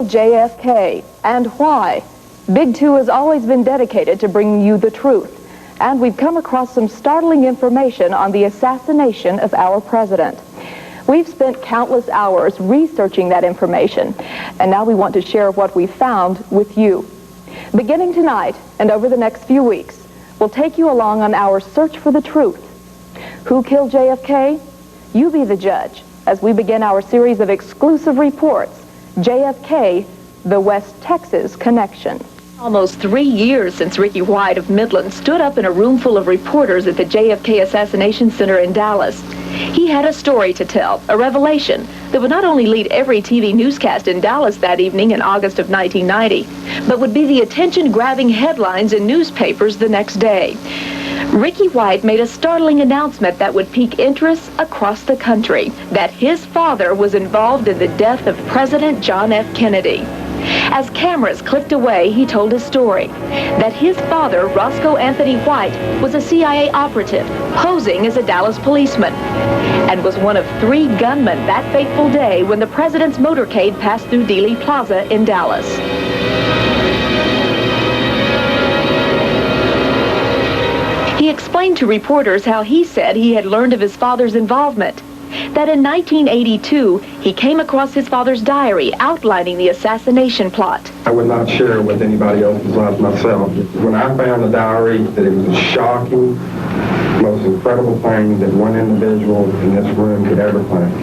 JFK, and why? Big Two has always been dedicated to bringing you the truth, and we've come across some startling information on the assassination of our president. We've spent countless hours researching that information, and now we want to share what we found with you. Beginning tonight and over the next few weeks, we'll take you along on our search for the truth. Who killed JFK? You be the judge as we begin our series of exclusive reports, JFK, the West Texas Connection. Almost 3 years since Ricky White of Midland stood up in a room full of reporters at the JFK Assassination Center in Dallas. He had a story to tell, a revelation that would not only lead every TV newscast in Dallas that evening in August of 1990, but would be the attention-grabbing headlines in newspapers the next day. Ricky White made a startling announcement that would pique interest across the country, that his father was involved in the death of President John F. Kennedy. As cameras clicked away, he told his story, that his father, Roscoe Anthony White, was a CIA operative, posing as a Dallas policeman, and was one of 3 gunmen that fateful day when the president's motorcade passed through Dealey Plaza in Dallas. He explained to reporters how he said he had learned of his father's involvement, that in 1982, he came across his father's diary outlining the assassination plot. I would not share it with anybody else besides myself. When I found the diary, that it was a shocking, most incredible thing that one individual in this room could ever think.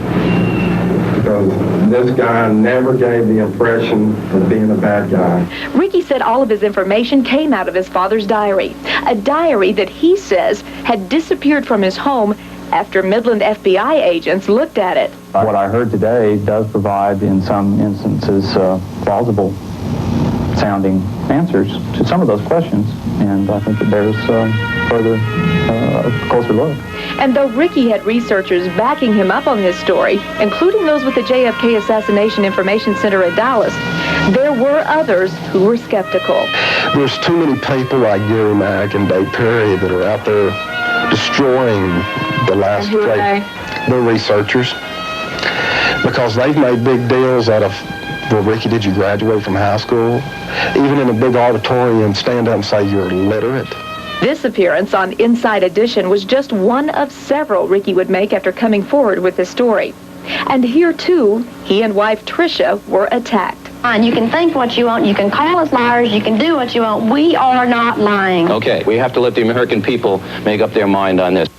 Because this guy never gave the impression of being a bad guy. Ricky said all of his information came out of his father's diary, a diary that he says had disappeared from his home after Midland FBI agents looked at it. What I heard today does provide, in some instances, plausible sounding answers to some of those questions, and I think it bears further closer look. And though Ricky had researchers backing him up on his story, including those with the JFK Assassination Information Center in Dallas, there were others who were skeptical. There's too many people like Gary Mack and Dave Perry that are out there destroying the last great. They're researchers, because they've made big deals out of, well, Ricky, did you graduate from high school? Even in a big auditorium, stand up and say you're literate. This appearance on Inside Edition was just one of several Ricky would make after coming forward with his story. And here, too, he and wife Tricia were attacked. And you can think what you want, you can call us liars, you can do what you want. We are not lying. Okay, we have to let the American people make up their mind on this.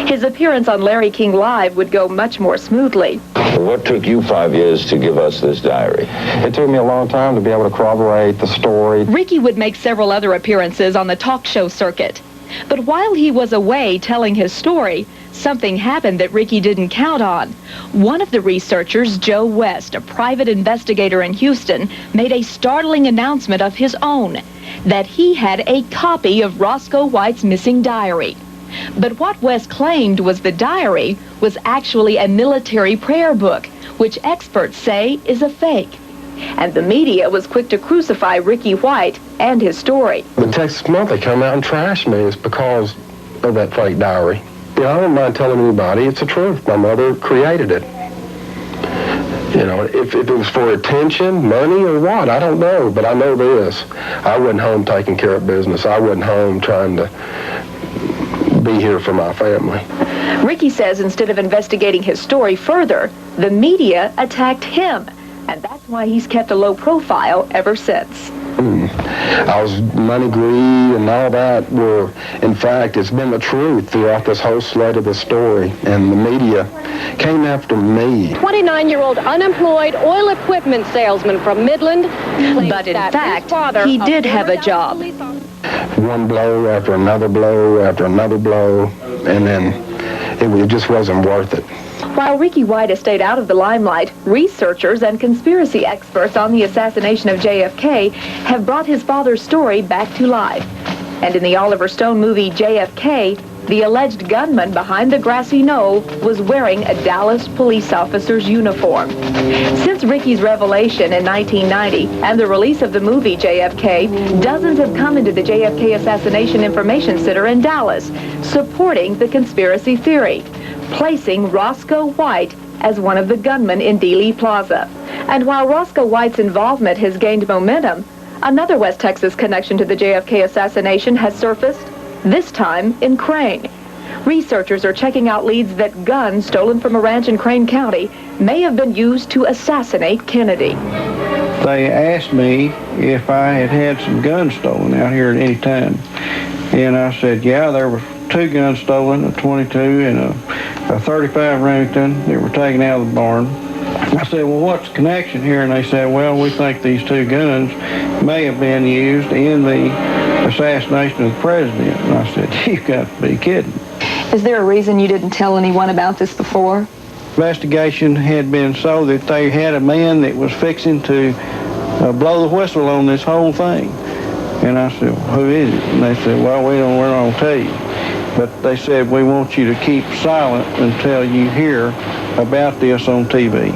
His appearance on Larry King Live would go much more smoothly. What took you 5 years to give us this diary? It took me a long time to be able to corroborate the story. Ricky would make several other appearances on the talk show circuit. But while he was away telling his story, something happened that Ricky didn't count on. One of the researchers, Joe West, a private investigator in Houston, made a startling announcement of his own, that he had a copy of Roscoe White's missing diary. But what West claimed was the diary was actually a military prayer book, which experts say is a fake. And the media was quick to crucify Ricky White and his story. The Texas Monthly come out and trash me is because of that fake diary. You know, I don't mind telling anybody, it's the truth. My mother created it. You know, if it was for attention, money, or what, I don't know. But I know this. I wasn't home taking care of business. I wasn't home trying to be here for my family. Ricky says instead of investigating his story further, the media attacked him. And that's why he's kept a low profile ever since. Money, greed, and all that were, in fact, it's been the truth throughout this whole slate of the story. And the media came after me. 29-year-old unemployed oil equipment salesman from Midland. But in fact, he did have a job. One blow after another blow after another blow, and then it just wasn't worth it. While Ricky White has stayed out of the limelight, researchers and conspiracy experts on the assassination of JFK have brought his father's story back to life. And in the Oliver Stone movie JFK, the alleged gunman behind the grassy knoll was wearing a Dallas police officer's uniform. Since Ricky's revelation in 1990 and the release of the movie JFK, dozens have come into the JFK Assassination Information Center in Dallas, supporting the conspiracy theory, placing Roscoe White as one of the gunmen in Dealey Plaza. And while Roscoe White's involvement has gained momentum, another West Texas connection to the JFK assassination has surfaced, this time in Crane. Researchers are checking out leads that guns stolen from a ranch in Crane County may have been used to assassinate Kennedy. They asked me if I had had some guns stolen out here at any time. And I said, yeah, there were 2 guns stolen, a .22 and a .35 Remington that were taken out of the barn. I said, well, what's the connection here? And they said, well, we think these 2 guns may have been used in the assassination of the president. And I said, you've got to be kidding. Is there a reason you didn't tell anyone about this before? Investigation had been so that they had a man that was fixing to blow the whistle on this whole thing. And I said, well, who is it? And they said, well, we're not going to tell you. But they said, we want you to keep silent until you hear about this on TV.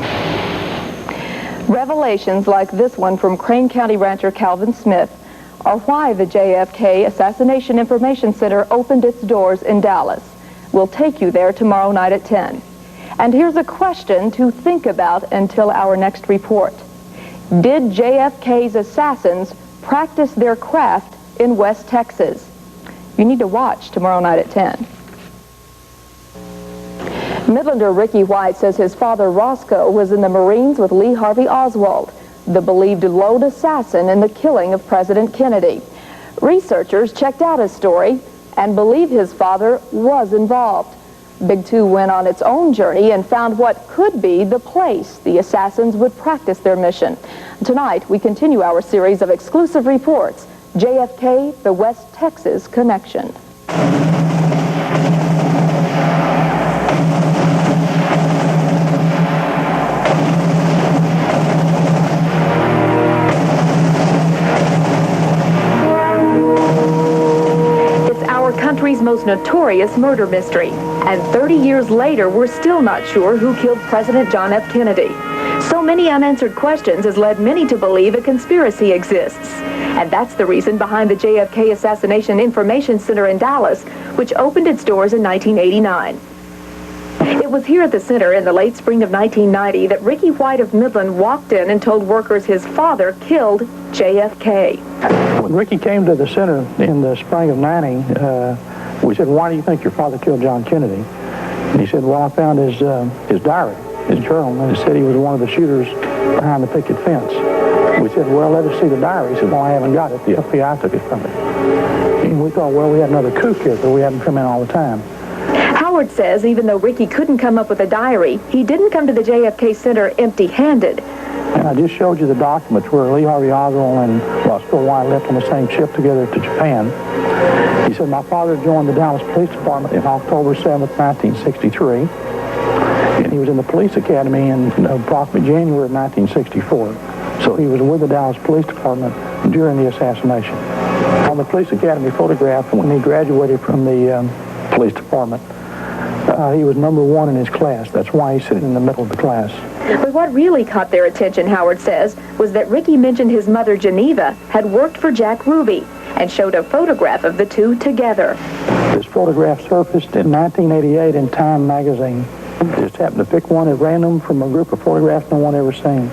Revelations like this one from Crane County rancher Calvin Smith are why the JFK Assassination Information Center opened its doors in Dallas. We'll take you there tomorrow night at 10. And here's a question to think about until our next report. Did JFK's assassins practice their craft in West Texas? You need to watch tomorrow night at 10. Midlander Ricky White says his father Roscoe was in the Marines with Lee Harvey Oswald, the believed lone assassin in the killing of President Kennedy. Researchers checked out his story and believe his father was involved. Big Two went on its own journey and found what could be the place the assassins would practice their mission. Tonight, we continue our series of exclusive reports, JFK, the West Texas Connection. Country's most notorious murder mystery. And 30 years later, we're still not sure who killed President John F. Kennedy. So many unanswered questions has led many to believe a conspiracy exists. And that's the reason behind the JFK Assassination Information Center in Dallas, which opened its doors in 1989. It was here at the center in the late spring of 1990 that Ricky White of Midland walked in and told workers his father killed JFK. When Ricky came to the center in the spring of 90, we said, why do you think your father killed John Kennedy? And he said, well, I found his diary, his journal, and it said he was one of the shooters behind the picket fence. We said, well, let us see the diary. He said, well, I haven't got it. The FBI took it from me. And we thought, well, we had another kook here, but we had him come in all the time. Howard says even though Ricky couldn't come up with a diary, he didn't come to the JFK Center empty-handed. And I just showed you the documents where Lee Harvey Oswald and Roscoe White left on the same ship together to Japan. He said, my father joined the Dallas Police Department in October 7th, 1963. And he was in the police academy in approximately January of 1964. So he was with the Dallas Police Department during the assassination. On the police academy photograph, when he graduated from the police department, he was number 1 in his class. That's why he's sitting in the middle of the class. But what really caught their attention, Howard says, was that Ricky mentioned his mother, Geneva, had worked for Jack Ruby and showed a photograph of the two together. This photograph surfaced in 1988 in Time magazine. Just happened to pick one at random from a group of photographs no one ever seen.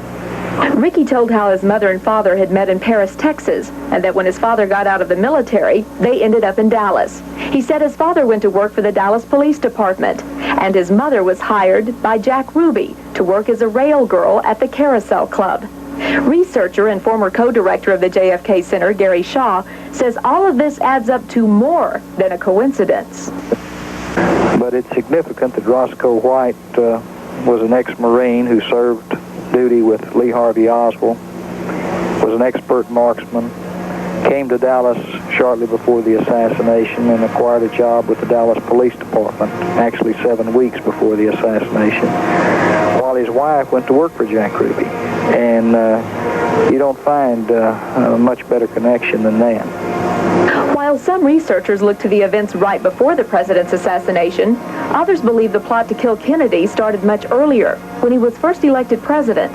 Ricky told how his mother and father had met in Paris, Texas, and that when his father got out of the military, they ended up in Dallas. He said his father went to work for the Dallas Police Department, and his mother was hired by Jack Ruby to work as a rail girl at the Carousel Club. Researcher and former co-director of the JFK Center, Gary Shaw, says all of this adds up to more than a coincidence. But it's significant that Roscoe White was an ex-Marine who served duty with Lee Harvey Oswald, was an expert marksman, came to Dallas shortly before the assassination and acquired a job with the Dallas Police Department, actually 7 weeks before the assassination, while his wife went to work for Jack Ruby. And you don't find a much better connection than that. While some researchers look to the events right before the president's assassination, others believe the plot to kill Kennedy started much earlier, when he was first elected president.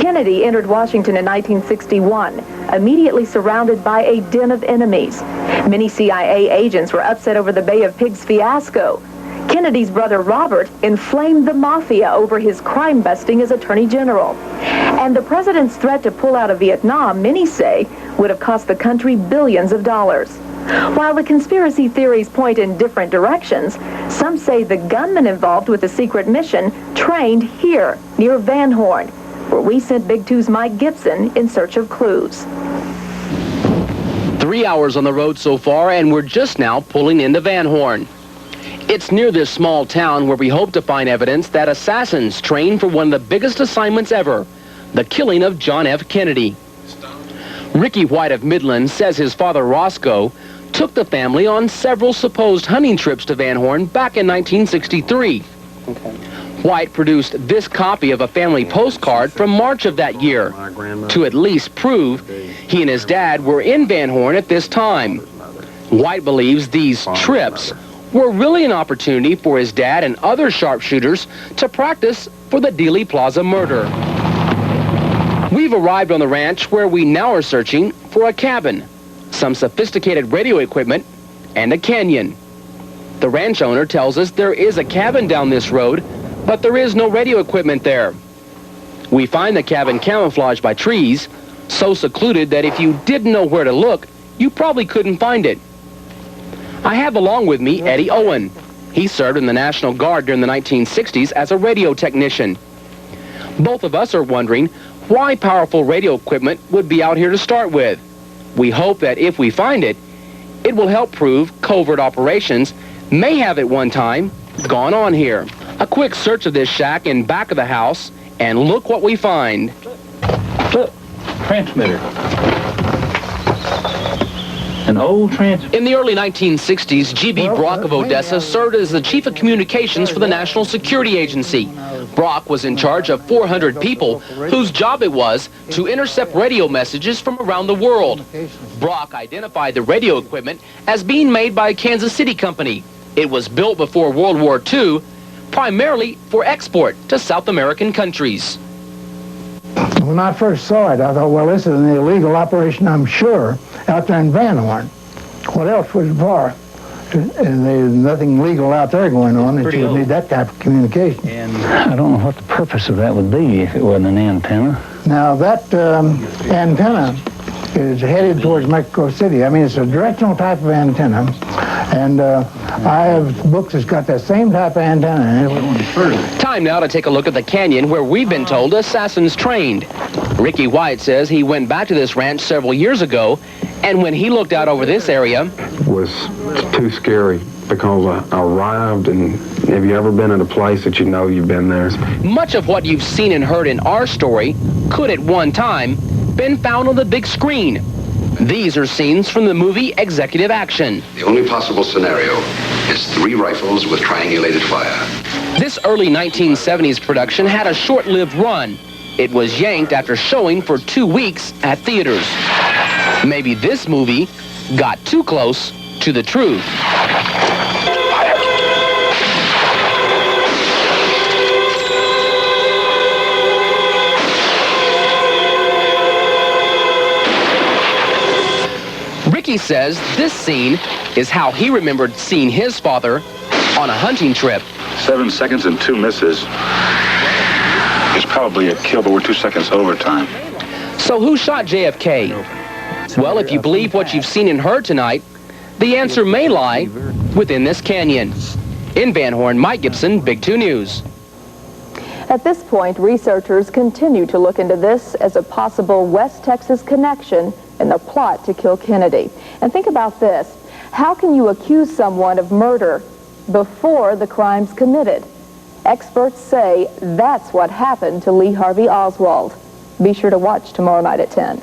Kennedy entered Washington in 1961, immediately surrounded by a den of enemies. Many CIA agents were upset over the Bay of Pigs fiasco. Kennedy's brother Robert inflamed the mafia over his crime busting as Attorney General. And the president's threat to pull out of Vietnam, many say, would have cost the country billions of dollars. While the conspiracy theories point in different directions, some say the gunman involved with the secret mission trained here, near Van Horn, where we sent Big Two's Mike Gibson in search of clues. 3 hours on the road so far, and we're just now pulling into Van Horn. It's near this small town where we hope to find evidence that assassins trained for one of the biggest assignments ever, the killing of John F. Kennedy. Ricky White of Midland says his father Roscoe took the family on several supposed hunting trips to Van Horn back in 1963. White produced this copy of a family postcard from March of that year to at least prove he and his dad were in Van Horn at this time. White believes these trips were really an opportunity for his dad and other sharpshooters to practice for the Dealey Plaza murder. We've arrived on the ranch where we now are searching for a cabin, some sophisticated radio equipment, and a canyon. The ranch owner tells us there is a cabin down this road, but there is no radio equipment there. We find the cabin camouflaged by trees, so secluded that if you didn't know where to look, you probably couldn't find it. I have along with me Eddie Owen. He served in the National Guard during the 1960s as a radio technician. Both of us are wondering why powerful radio equipment would be out here to start with. We hope that if we find it, it will help prove covert operations may have at one time gone on here. A quick search of this shack in back of the house, and look what we find. Look, transmitter. An old transmitter. In the early 1960s, G.B. Brock of Odessa served as the chief of communications for the National Security Agency. Brock was in charge of 400 people whose job it was to intercept radio messages from around the world. Brock identified the radio equipment as being made by a Kansas City company. It was built before World War II, primarily for export to South American countries. When I first saw it, I thought, well, this is an illegal operation, I'm sure, out there in Van Horn. What else was it for? And there's nothing legal out there going on that you would need that type of communication. And I don't know what the purpose of that would be if it wasn't an antenna. Now, that antenna is headed towards Mexico City. I mean, it's a directional type of antenna. And I have books that's got that same type of antenna. Time now to take a look at the canyon where we've been told assassins trained. Ricky White says he went back to this ranch several years ago, and when he looked out over this area, it was too scary because I arrived, and have you ever been at a place that you know you've been there? much of what you've seen and heard in our story could at one time been found on the big screen. These are scenes from the movie Executive Action. The only possible scenario is 3 rifles with triangulated fire. This early 1970s production had a short-lived run. It was yanked after showing for 2 weeks at theaters. Maybe this movie got too close to the truth. Ricky says this scene is how he remembered seeing his father on a hunting trip. 7 seconds and 2 misses. It's probably a kill, but we're 2 seconds overtime. So who shot JFK? Well, if you believe what you've seen and heard tonight, the answer may lie within this canyon. In Van Horn, Mike Gibson, Big 2 News. At this point, researchers continue to look into this as a possible West Texas connection in the plot to kill Kennedy. And think about this. How can you accuse someone of murder before the crime's committed? Experts say that's what happened to Lee Harvey Oswald. Be sure to watch tomorrow night at 10.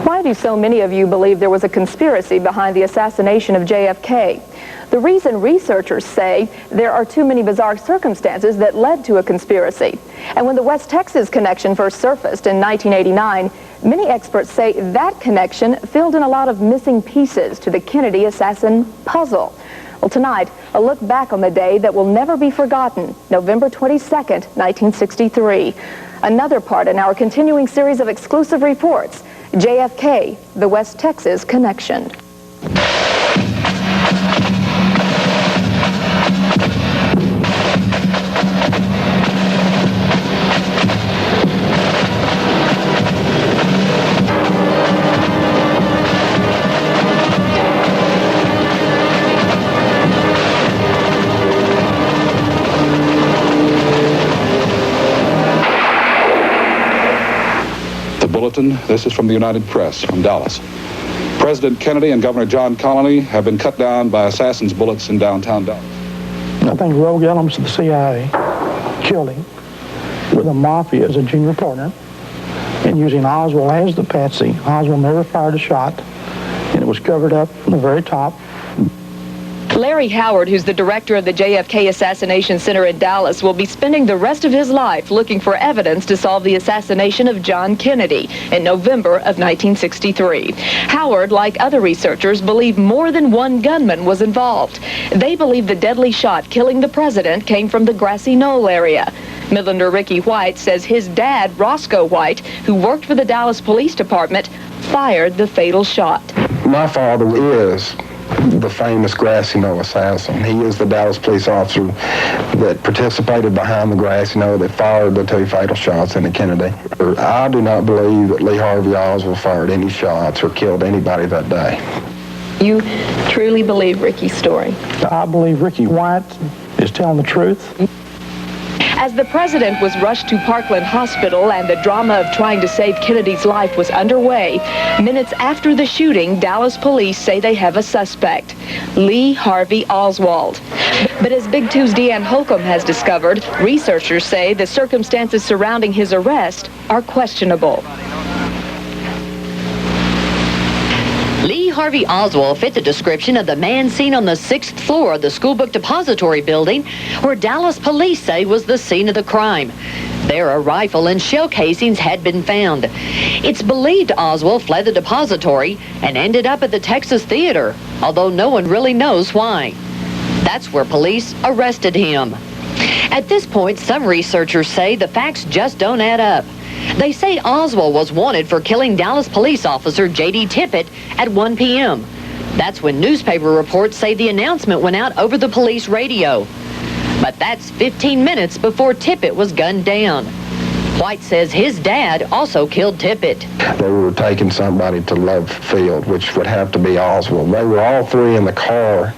Why do so many of you believe there was a conspiracy behind the assassination of JFK? The reason researchers say there are too many bizarre circumstances that led to a conspiracy. And when the West Texas connection first surfaced in 1989, many experts say that connection filled in a lot of missing pieces to the Kennedy assassin puzzle. Well, tonight, a look back on the day that will never be forgotten, November 22nd, 1963. Another part in our continuing series of exclusive reports, JFK, the West Texas connection. bulletin. This is from the United Press from Dallas. President Kennedy and Governor John Connally have been cut down by assassins' bullets in downtown Dallas. I think rogue elements of the CIA killed him with the mafia as a junior partner and using Oswald as the patsy. Oswald never fired a shot, and it was covered up from the very top. Larry Howard, who's the director of the JFK Assassination Center in Dallas, will be spending the rest of his life looking for evidence to solve the assassination of John Kennedy in November of 1963. Howard, like other researchers, believe more than one gunman was involved. They believe the deadly shot killing the president came from the Grassy Knoll area. Midlander Ricky White says his dad, Roscoe White, who worked for the Dallas Police Department, fired the fatal shot. My father is the famous Grassy Knoll assassin. He is the Dallas police officer that participated behind the Grassy Knoll that fired the 2 fatal shots into Kennedy. I do not believe that Lee Harvey Oswald fired any shots or killed anybody that day. You truly believe Ricky's story? I believe Ricky White is telling the truth. As the president was rushed to Parkland Hospital and the drama of trying to save Kennedy's life was underway, minutes after the shooting, Dallas police say they have a suspect, Lee Harvey Oswald. But as Big Two's Deanne Holcomb has discovered, researchers say the circumstances surrounding his arrest are questionable. Lee Harvey Oswald fit the description of the man seen on the 6th floor of the schoolbook depository building, where Dallas police say was the scene of the crime. There, a rifle and shell casings had been found. It's believed Oswald fled the depository and ended up at the Texas Theater, although no one really knows why. That's where police arrested him. At this point, some researchers say the facts just don't add up. They say Oswald was wanted for killing Dallas police officer J.D. Tippit at 1 p.m. That's when newspaper reports say the announcement went out over the police radio. But that's 15 minutes before Tippit was gunned down. White says his dad also killed Tippit. They were taking somebody to Love Field, which would have to be Oswald. They were all 3 in the car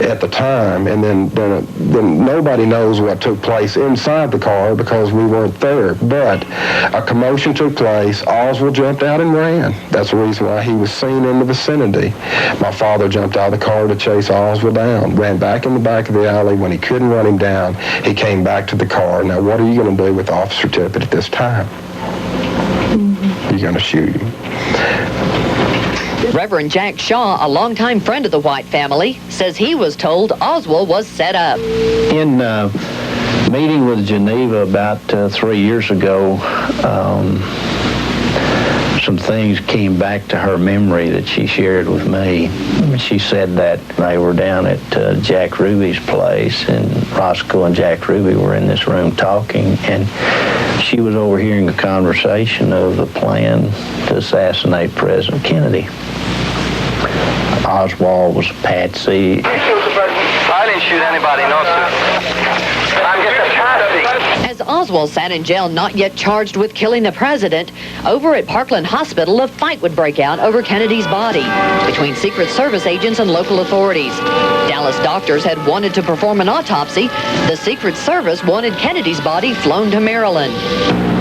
at the time, and then nobody knows what took place inside the car because we weren't there. But a commotion took place. Oswald jumped out and ran. That's the reason why he was seen in the vicinity. My father jumped out of the car to chase Oswald down, ran back in the back of the alley. When he couldn't run him down, he came back to the car. Now, what are you going to do with Officer Tippit at this time? You're going to shoot him. Reverend Jack Shaw, a longtime friend of the White family, says he was told Oswald was set up. In meeting with Geneva about 3 years ago, some things came back to her memory that she shared with me. She said that they were down at Jack Ruby's place, and Roscoe and Jack Ruby were in this room talking, and she was overhearing a conversation of the plan to assassinate President Kennedy. Oswald was a patsy. I didn't shoot anybody, no, sir. I'm just a patsy. As Oswald sat in jail, not yet charged with killing the president, over at Parkland Hospital, a fight would break out over Kennedy's body between Secret Service agents and local authorities. Dallas doctors had wanted to perform an autopsy. The Secret Service wanted Kennedy's body flown to Maryland.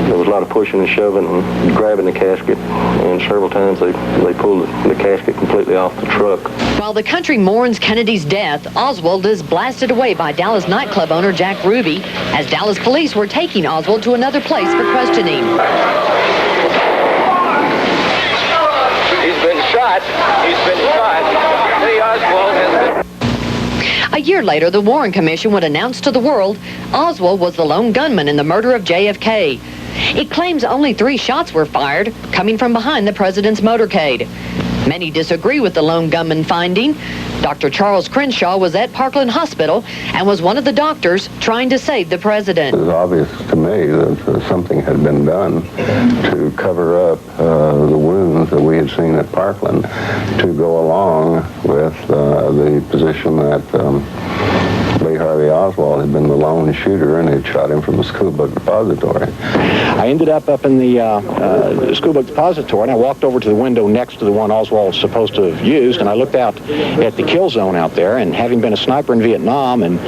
There was a lot of pushing and shoving and grabbing the casket, and several times they pulled the casket completely off the truck. While the country mourns Kennedy's death, Oswald is blasted away by Dallas nightclub owner Jack Ruby as Dallas police were taking Oswald to another place for questioning. He's been shot. He's been shot. Lee Oswald has been... A year later, the Warren Commission would announce to the world Oswald was the lone gunman in the murder of JFK. It claims only 3 shots were fired, coming from behind the president's motorcade. Many disagree with the lone gunman finding. Dr. Charles Crenshaw was at Parkland Hospital and was one of the doctors trying to save the president. It was obvious to me that something had been done to cover up the wounds that we had seen at Parkland to go along with the position that Lee Harvey Oswald had been the lone shooter and had shot him from the school book depository. I ended up in the school book depository, and I walked over to the window next to the one Oswald's supposed to have used, and I looked out at the kill zone out there, and having been a sniper in Vietnam and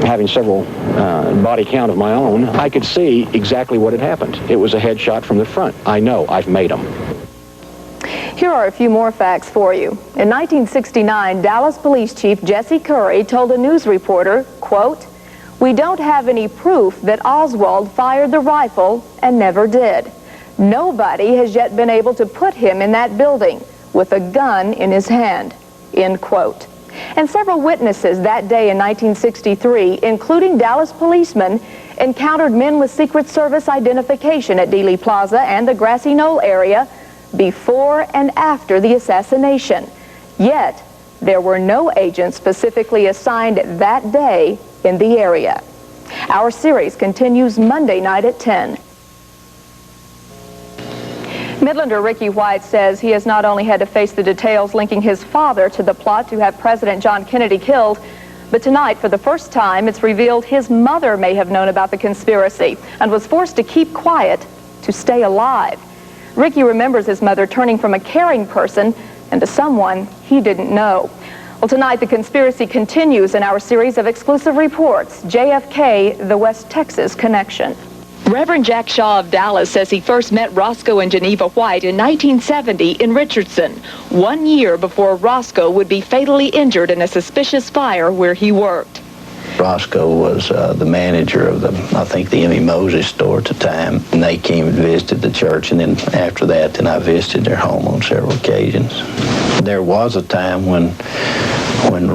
having several body count of my own, I could see exactly what had happened. It was a headshot from the front. I know, I've made them. Here are a few more facts for you. In 1969, Dallas Police Chief Jesse Curry told a news reporter, quote, "We don't have any proof that Oswald fired the rifle and never did. Nobody has yet been able to put him in that building with a gun in his hand," end quote. And several witnesses that day in 1963, including Dallas policemen, encountered men with Secret Service identification at Dealey Plaza and the Grassy Knoll area before and after the assassination. Yet, there were no agents specifically assigned that day in the area. Our series continues Monday night at 10. Midlander Ricky White says he has not only had to face the details linking his father to the plot to have President John Kennedy killed, but tonight, for the first time, it's revealed his mother may have known about the conspiracy and was forced to keep quiet to stay alive. Ricky remembers his mother turning from a caring person into someone he didn't know. Well, tonight the conspiracy continues in our series of exclusive reports, JFK, the West Texas Connection. Reverend Jack Shaw of Dallas says he first met Roscoe and Geneva White in 1970 in Richardson, 1 year before Roscoe would be fatally injured in a suspicious fire where he worked. Roscoe was the manager of I think the Emmy Moses store at the time, and they came and visited the church, and then after that, then I visited their home on several occasions. There was a time when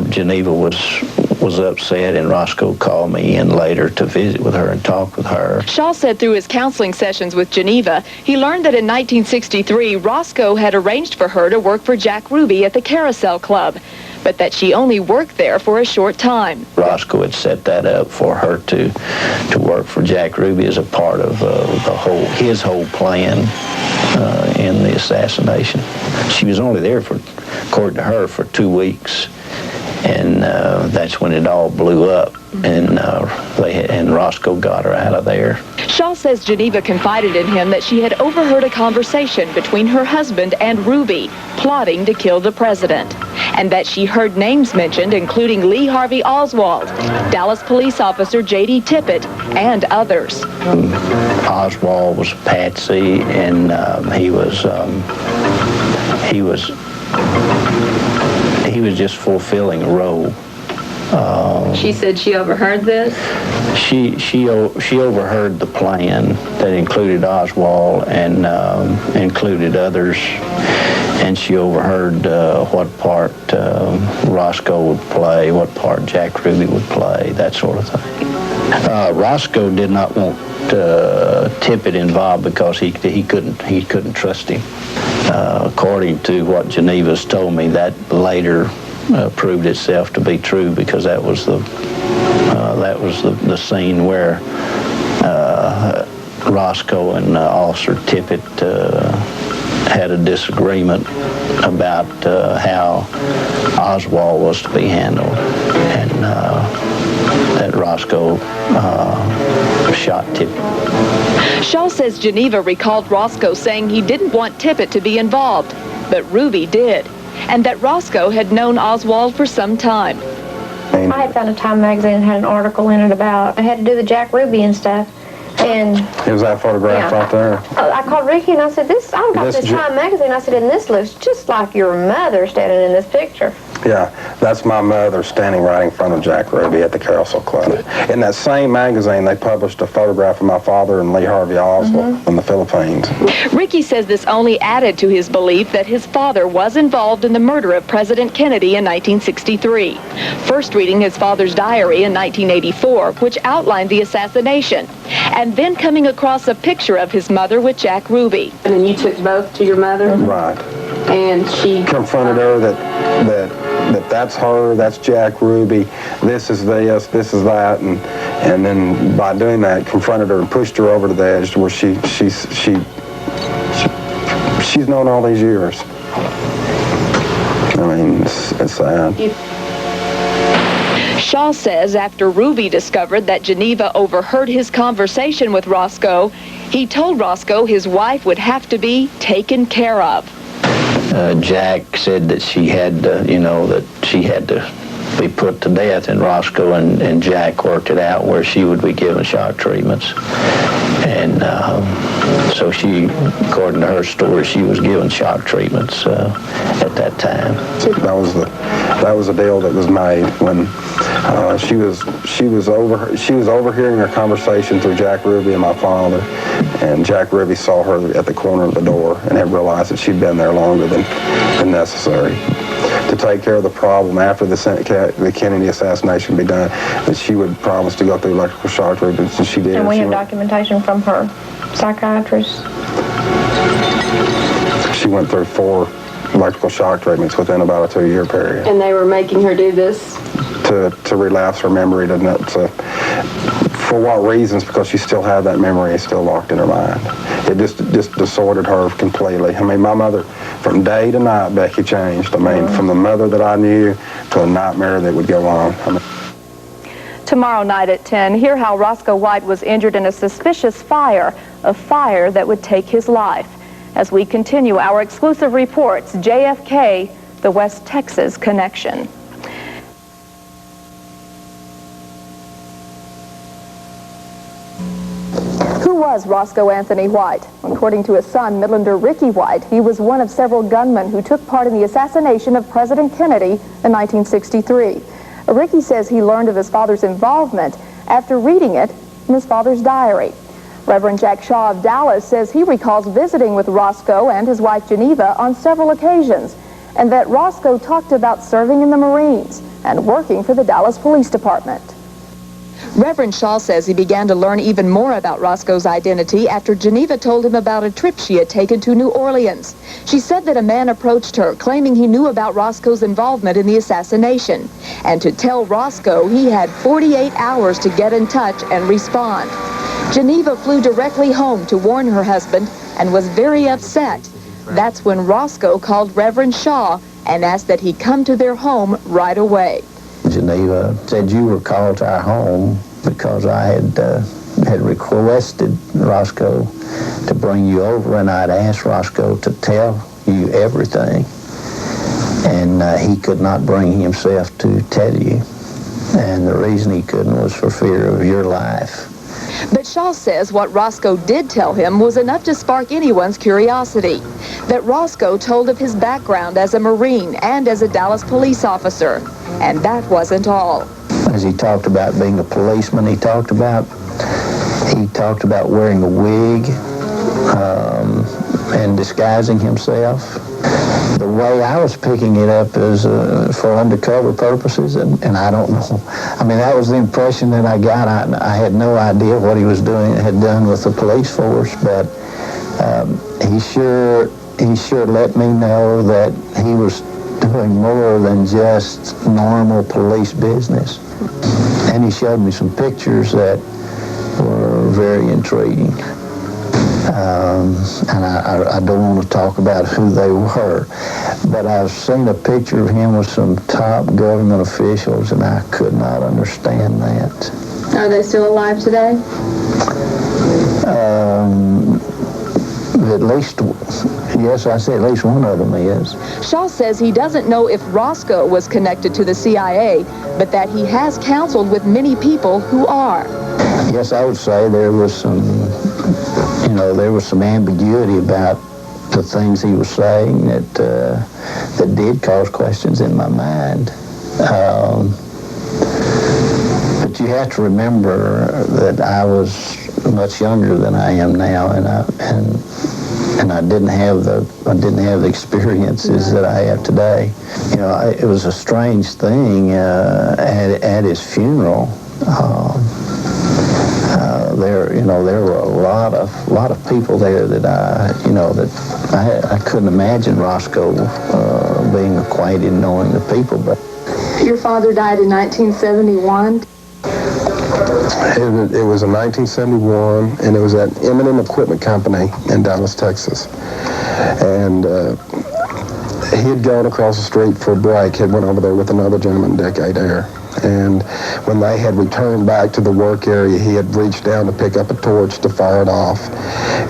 Geneva was upset, and Roscoe called me in later to visit with her and talk with her. Shaw said through his counseling sessions with Geneva, he learned that in 1963, Roscoe had arranged for her to work for Jack Ruby at the Carousel Club, but that she only worked there for a short time. Roscoe had set that up for her to work for Jack Ruby as a part of his whole plan in the assassination. She was only there according to her, for 2 weeks. And that's when it all blew up, and Roscoe got her out of there. Shaw says Geneva confided in him that she had overheard a conversation between her husband and Ruby, plotting to kill the president, and that she heard names mentioned, including Lee Harvey Oswald, Dallas police officer J.D. Tippit, and others. Oswald was a patsy, and he was just fulfilling a role. She said she overheard this? She overheard the plan that included Oswald and included others, and she overheard what part Roscoe would play, what part Jack Ruby would play, that sort of thing. Roscoe did not want Tippit involved because he couldn't trust him. According to what Geneva's told me, that later proved itself to be true, because that was the scene where Roscoe and Officer Tippit had a disagreement about how Oswald was to be handled, and that Roscoe shot Tippit. Shaw says Geneva recalled Roscoe saying he didn't want Tippit to be involved, but Ruby did, and that Roscoe had known Oswald for some time. I had found a Time magazine that had an article in it about, it had to do with Jack Ruby and stuff. And it was that photograph right there. I called Ricky and I said, I got this Time magazine. I said, and this looks just like your mother standing in this picture. Yeah, that's my mother standing right in front of Jack Ruby at the Carousel Club. In that same magazine, they published a photograph of my father and Lee Harvey Oswald in the Philippines. Ricky says this only added to his belief that his father was involved in the murder of President Kennedy in 1963. First reading his father's diary in 1984, which outlined the assassination, and then coming across a picture of his mother with Jack Ruby. And then you took both to your mother? Right. And she confronted her that's her, that's Jack Ruby, this is this is that, and then by doing that, confronted her and pushed her over to the edge to where she's known all these years. I mean, it's sad. Shaw says after Ruby discovered that Geneva overheard his conversation with Roscoe, he told Roscoe his wife would have to be taken care of. Jack said that she had to, that she had to be put to death, and Roscoe and Jack worked it out where she would be given shock treatments. And so she, according to her story, she was given shock treatments at that time. That was a deal that was made when she was overhearing her conversation through Jack Ruby and my father, and Jack Ruby saw her at the corner of the door and had realized that she'd been there longer than necessary to take care of the problem after the Kennedy assassination be done, that she would promise to go through electrical shock treatments, and she did. And we have documentation from her psychiatrist. She went through 4 electrical shock treatments within about a 2-year period. And they were making her do this? To relapse her memory, for what reasons? Because she still had that memory still locked in her mind. It just disordered her completely. I mean, my mother, from day to night, Becky changed. I mean, from the mother that I knew to a nightmare that would go on. Tomorrow night at 10, hear how Roscoe White was injured in a suspicious fire, a fire that would take his life. As we continue our exclusive reports, JFK, the West Texas Connection. Who was Roscoe Anthony White? According to his son, Midlander Ricky White, he was one of several gunmen who took part in the assassination of President Kennedy in 1963. Ricky says he learned of his father's involvement after reading it in his father's diary. Reverend Jack Shaw of Dallas says he recalls visiting with Roscoe and his wife Geneva on several occasions, and that Roscoe talked about serving in the Marines and working for the Dallas Police Department. Reverend Shaw says he began to learn even more about Roscoe's identity after Geneva told him about a trip she had taken to New Orleans. She said that a man approached her claiming he knew about Roscoe's involvement in the assassination, and to tell Roscoe he had 48 hours to get in touch and respond. Geneva flew directly home to warn her husband and was very upset. That's when Roscoe called Reverend Shaw and asked that he come to their home right away. Geneva said you were called to our home because I had requested Roscoe to bring you over, and I'd asked Roscoe to tell you everything, and he could not bring himself to tell you, and the reason he couldn't was for fear of your life. But Shaw says what Roscoe did tell him was enough to spark anyone's curiosity. That Roscoe told of his background as a Marine and as a Dallas police officer. And that wasn't all. As he talked about being a policeman, he talked about wearing a wig and disguising himself. The way I was picking it up is for undercover purposes, and I don't know. I mean, that was the impression that I got. I had no idea what he was doing, had done with the police force, but he sure let me know that he was doing more than just normal police business. And he showed me some pictures that were very intriguing. And I don't want to talk about who they were, but I've seen a picture of him with some top government officials, and I could not understand that. Are they still alive today? At least, yes, I say at least one of them is. Shaw says he doesn't know if Roscoe was connected to the CIA, but that he has counseled with many people who are. Yes, I would say there was some ambiguity about the things he was saying that did cause questions in my mind. But you have to remember that I was much younger than I am now, and I didn't have the experiences that I have today. You know, it was a strange thing at his funeral. There were a lot of people there that I couldn't imagine Roscoe being acquainted, knowing the people. But your father died in 1971. It was in 1971, and it was at M&M Equipment Company in Dallas, Texas. And he had gone across the street for a break, had went over there with another gentleman, Decoded, And when they had returned back to the work area, he had reached down to pick up a torch to fire it off.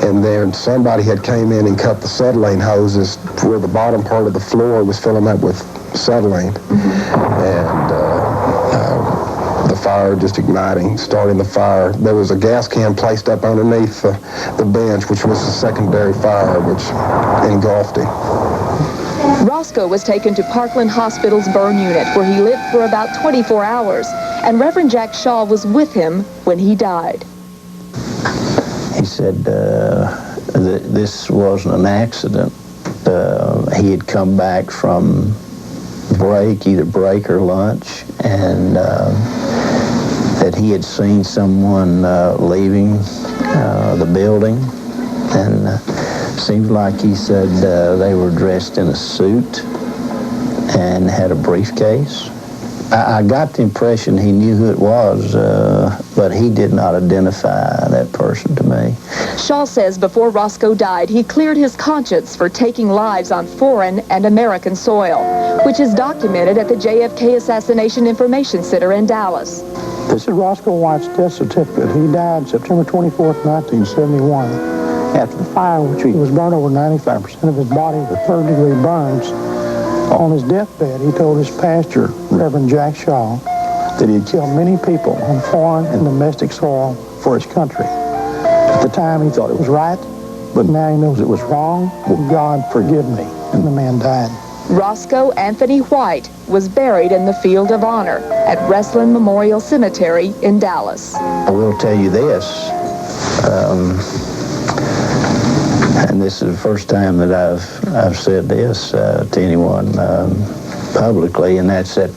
And then somebody had came in and cut the acetylene hoses where the bottom part of the floor was filling up with acetylene. And the fire just igniting, starting the fire. There was a gas can placed up underneath the bench, which was the secondary fire, which engulfed him. Roscoe was taken to Parkland Hospital's burn unit, where he lived for about 24 hours, and Reverend Jack Shaw was with him when he died. He said this wasn't an accident. He had come back from either break or lunch, and that he had seen someone leaving the building, and seems like he said they were dressed in a suit and had a briefcase. I got the impression he knew who it was, but he did not identify that person to me. Shaw says before Roscoe died, he cleared his conscience for taking lives on foreign and American soil, which is documented at the JFK Assassination Information Center in Dallas. This is Roscoe White's death certificate. He died September 24th, 1971. After the fire, which he was burned over 95% of his body with third-degree burns. On his deathbed, he told his pastor, Reverend Jack Shaw, that he had killed many people on foreign and domestic soil for his country. At the time, he thought it was right, but now he knows it was wrong. God forgive me. And the man died. Roscoe Anthony White was buried in the Field of Honor at Westland Memorial Cemetery in Dallas. I will tell you this, and this is the first time that I've said this to anyone publicly, and that's that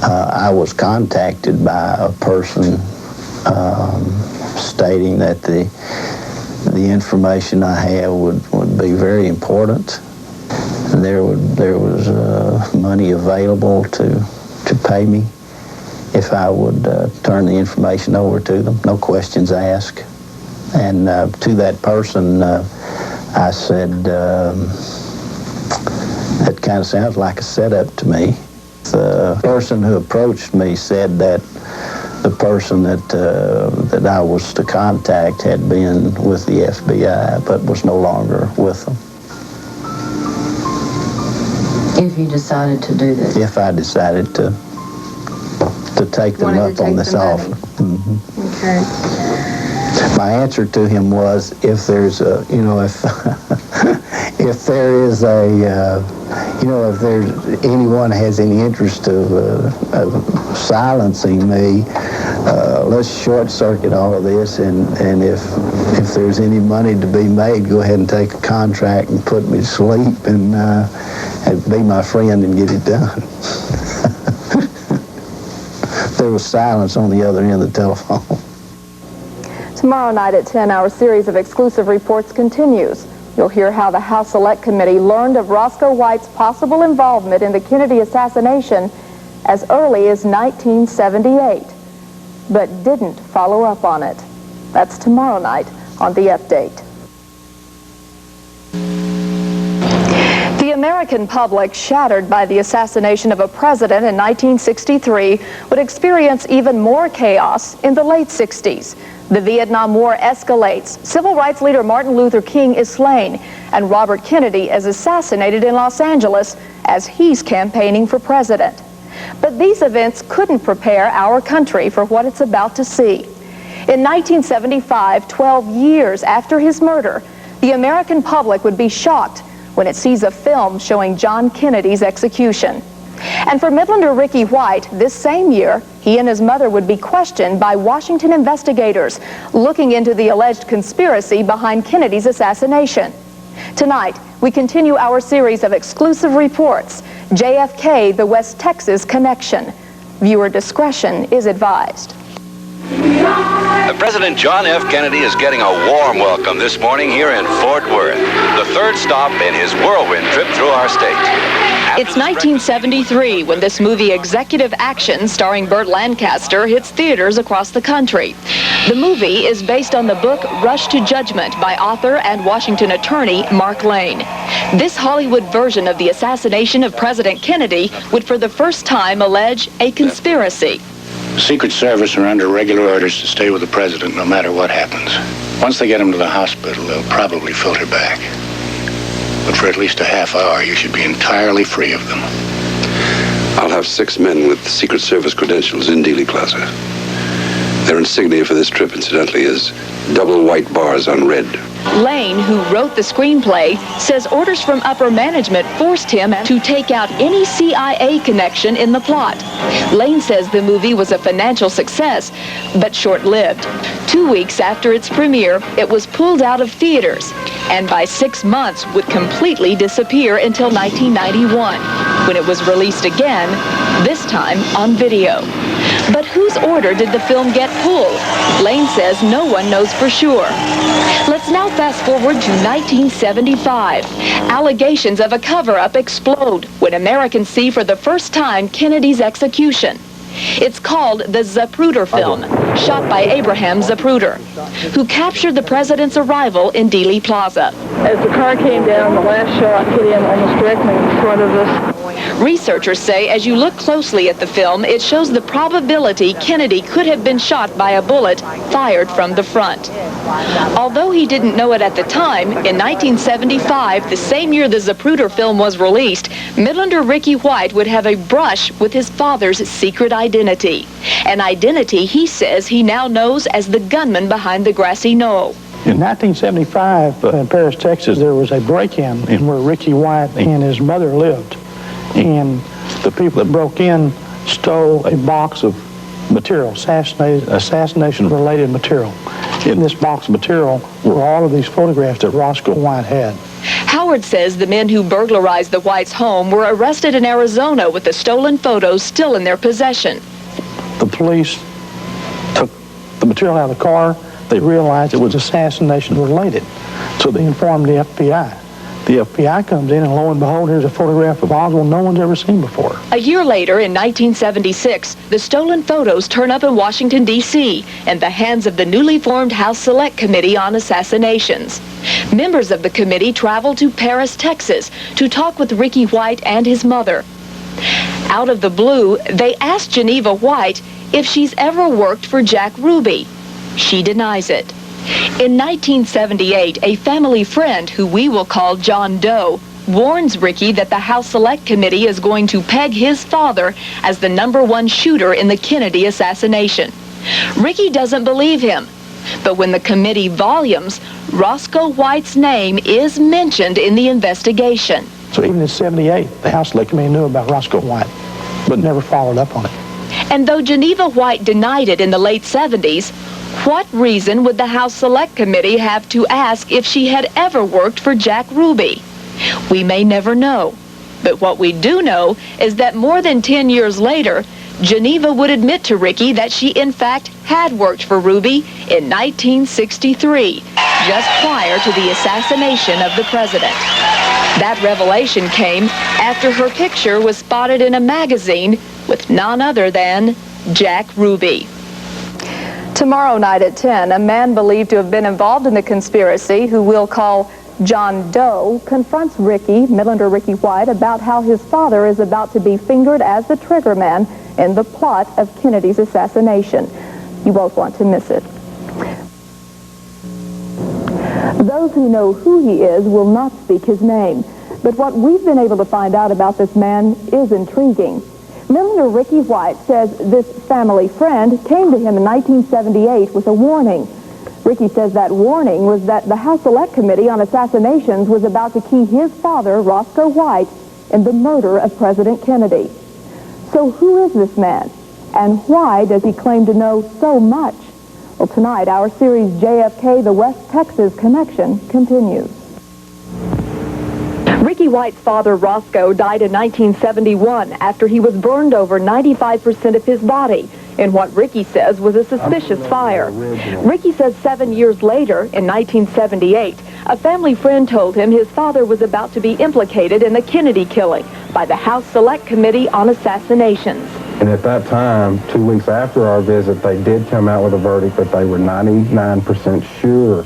I was contacted by a person stating that the information I have would be very important. There was money available to pay me if I would turn the information over to them, no questions asked. And to that person, I said, that kind of sounds like a setup to me. The person who approached me said that the person that I was to contact had been with the FBI, but was no longer with them. If you decided to do this? If I decided to take them up on this offer. Okay. My answer to him was, if there's a, if there is a, if there's anyone has any interest of silencing me, let's short circuit all of this, and if there's any money to be made, go ahead and take a contract and put me to sleep and be my friend and get it done. There was silence on the other end of the telephone. Tomorrow night at 10, our series of exclusive reports continues. You'll hear how the House Select Committee learned of Roscoe White's possible involvement in the Kennedy assassination as early as 1978, but didn't follow up on it. That's tomorrow night on The Update. The American public, shattered by the assassination of a president in 1963, would experience even more chaos in the late 60s. The Vietnam War escalates. Civil rights leader Martin Luther King is slain, and Robert Kennedy is assassinated in Los Angeles as he's campaigning for president. But these events couldn't prepare our country for what it's about to see. In 1975, 12 years after his murder, the American public would be shocked when it sees a film showing John Kennedy's execution. And for Midlander Ricky White, this same year, he and his mother would be questioned by Washington investigators looking into the alleged conspiracy behind Kennedy's assassination. Tonight, we continue our series of exclusive reports, JFK, the West Texas Connection. Viewer discretion is advised. President John F. Kennedy is getting a warm welcome this morning here in Fort Worth, the third stop in his whirlwind trip through our state. It's 1973 when this movie Executive Action, starring Burt Lancaster, hits theaters across the country. The movie is based on the book Rush to Judgment by author and Washington attorney Mark Lane. This Hollywood version of the assassination of President Kennedy would for the first time allege a conspiracy. The Secret Service are under regular orders to stay with the president no matter what happens. Once they get him to the hospital, they'll probably filter back. But for at least a half hour, you should be entirely free of them. I'll have 6 men with Secret Service credentials in Dealey Plaza. Their insignia for this trip, incidentally, is double white bars on red. Lane, who wrote the screenplay, says orders from upper management forced him to take out any CIA connection in the plot. Lane says the movie was a financial success, but short-lived. 2 weeks after its premiere, it was pulled out of theaters, and by 6 months would completely disappear until 1991, when it was released again, this time on video. But whose order did the film get pulled? Lane says no one knows for sure. Let's now fast forward to 1975. Allegations of a cover-up explode when Americans see for the first time Kennedy's execution. It's called the Zapruder film, shot by Abraham Zapruder, who captured the president's arrival in Dealey Plaza. As the car came down, the last shot hit him almost directly in front of us. Researchers say as you look closely at the film, it shows the probability Kennedy could have been shot by a bullet fired from the front. Although he didn't know it at the time, in 1975, the same year the Zapruder film was released, Midlander Ricky White would have a brush with his father's secret identity. An identity he says he now knows as the gunman behind the grassy knoll. In 1975, in Paris, Texas, there was a break-in where Ricky White and his mother lived. And the people that broke in stole a box of material, assassination-related material. In this box of material were all of these photographs that Roscoe White had. Howard says the men who burglarized the Whites' home were arrested in Arizona with the stolen photos still in their possession. The police took the material out of the car. They realized it was assassination-related, so they informed the FBI. The FBI comes in, and lo and behold, here's a photograph of Oswald no one's ever seen before. A year later, in 1976, the stolen photos turn up in Washington, D.C., in the hands of the newly formed House Select Committee on Assassinations. Members of the committee traveled to Paris, Texas, to talk with Ricky White and his mother. Out of the blue, they asked Geneva White if she's ever worked for Jack Ruby. She denies it. In 1978, a family friend, who we will call John Doe, warns Ricky that the House Select Committee is going to peg his father as the #1 shooter in the Kennedy assassination. Ricky doesn't believe him, but when the committee volumes, Roscoe White's name is mentioned in the investigation. So even in '78, the House Select Committee knew about Roscoe White, but never followed up on it. And though Geneva White denied it in the late 70s, what reason would the House Select Committee have to ask if she had ever worked for Jack Ruby? We may never know. But what we do know is that more than 10 years later, Geneva would admit to Ricky that she in fact had worked for Ruby in 1963, just prior to the assassination of the president. That revelation came after her picture was spotted in a magazine with none other than Jack Ruby. Tomorrow night at 10, a man believed to have been involved in the conspiracy, who we'll call John Doe, confronts Midlander Ricky White, about how his father is about to be fingered as the triggerman in the plot of Kennedy's assassination. You won't want to miss it. Those who know who he is will not speak his name, but what we've been able to find out about this man is intriguing. Midlander Ricky White says this family friend came to him in 1978 with a warning. Ricky says that warning was that the House Select Committee on Assassinations was about to key his father, Roscoe White, in the murder of President Kennedy. So who is this man? And why does he claim to know so much? Well, tonight, our series JFK, the West Texas Connection, continues. Ricky White's father, Roscoe, died in 1971 after he was burned over 95% of his body in what Ricky says was a suspicious fire. Ricky says 7 years later, in 1978, a family friend told him his father was about to be implicated in the Kennedy killing by the House Select Committee on Assassinations. And at that time, 2 weeks after our visit, they did come out with a verdict that they were 99% sure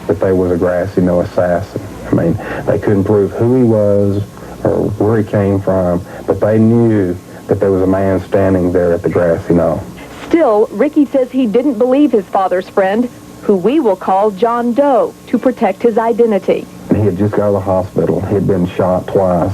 that they was a grassy knoll assassin. I mean, they couldn't prove who he was or where he came from, but they knew that there was a man standing there at the grassy knoll. Still, Ricky says he didn't believe his father's friend, who we will call John Doe, to protect his identity. He had just got out of the hospital. He had been shot twice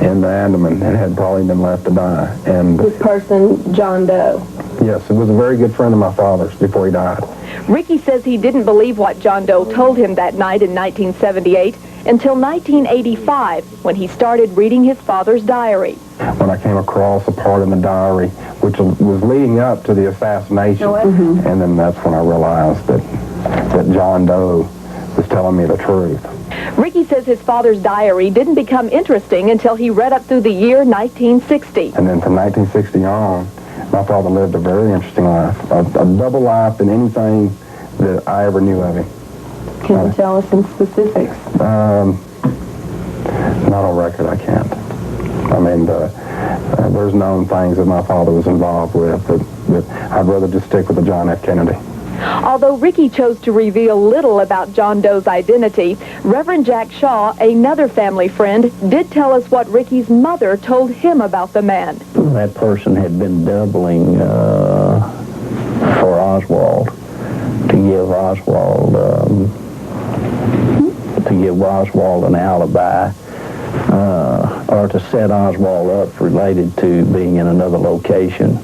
in the abdomen and had probably been left to die. And This person, John Doe. yes, it was a very good friend of my father's before he died. Ricky says he didn't believe what John Doe told him that night in 1978 until 1985, when he started reading his father's diary. When I came across a part in the diary which was leading up to the assassination, and then that's when I realized that John Doe was telling me the truth. Ricky says his father's diary didn't become interesting until he read up through the year 1960. And then from 1960 on, my father lived a very interesting life, a double life than anything that I ever knew of him. Can you tell us some specifics? Not on record, I can't. I mean, there's known things that my father was involved with that I'd rather just stick with the John F. Kennedy. Although Ricky chose to reveal little about John Doe's identity, Reverend Jack Shaw, another family friend, did tell us what Ricky's mother told him about the man. That person had been doubling for Oswald to give Oswald an alibi, or to set Oswald up related to being in another location,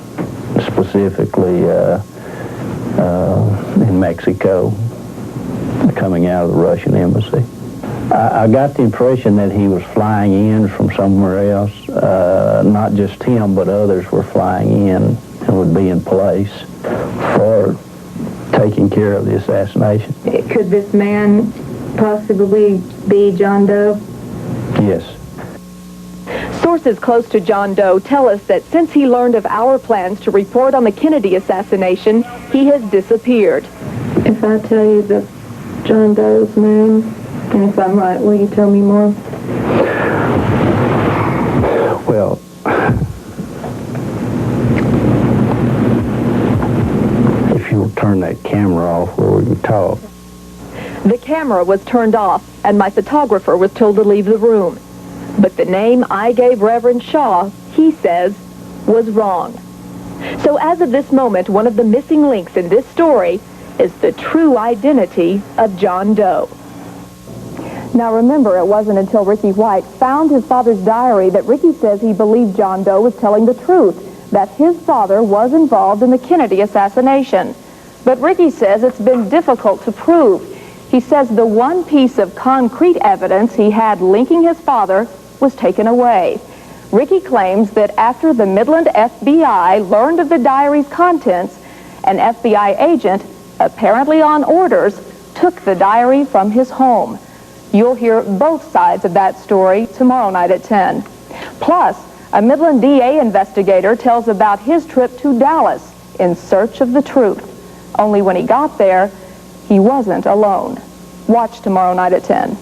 specifically in Mexico, coming out of the Russian embassy. I got the impression that he was flying in from somewhere else. Not just him, but others were flying in and would be in place for taking care of the assassination. Could this man possibly be John Doe? Yes. Sources close to John Doe tell us that since he learned of our plans to report on the Kennedy assassination, he has disappeared. If I tell you John Doe's name, and if I'm right, will you tell me more? Well, if you'll turn that camera off where we can talk. The camera was turned off, and my photographer was told to leave the room. But the name I gave Reverend Shaw, he says, was wrong. So as of this moment, one of the missing links in this story is the true identity of John Doe. Now remember, it wasn't until Ricky White found his father's diary that Ricky says he believed John Doe was telling the truth, that his father was involved in the Kennedy assassination. But Ricky says it's been difficult to prove. He says the one piece of concrete evidence he had linking his father was taken away. Ricky claims that after the Midland FBI learned of the diary's contents, an FBI agent, apparently on orders, took the diary from his home. You'll hear both sides of that story tomorrow night at 10. Plus, a Midland DA investigator tells about his trip to Dallas in search of the truth. Only when he got there, he wasn't alone. Watch tomorrow night at 10.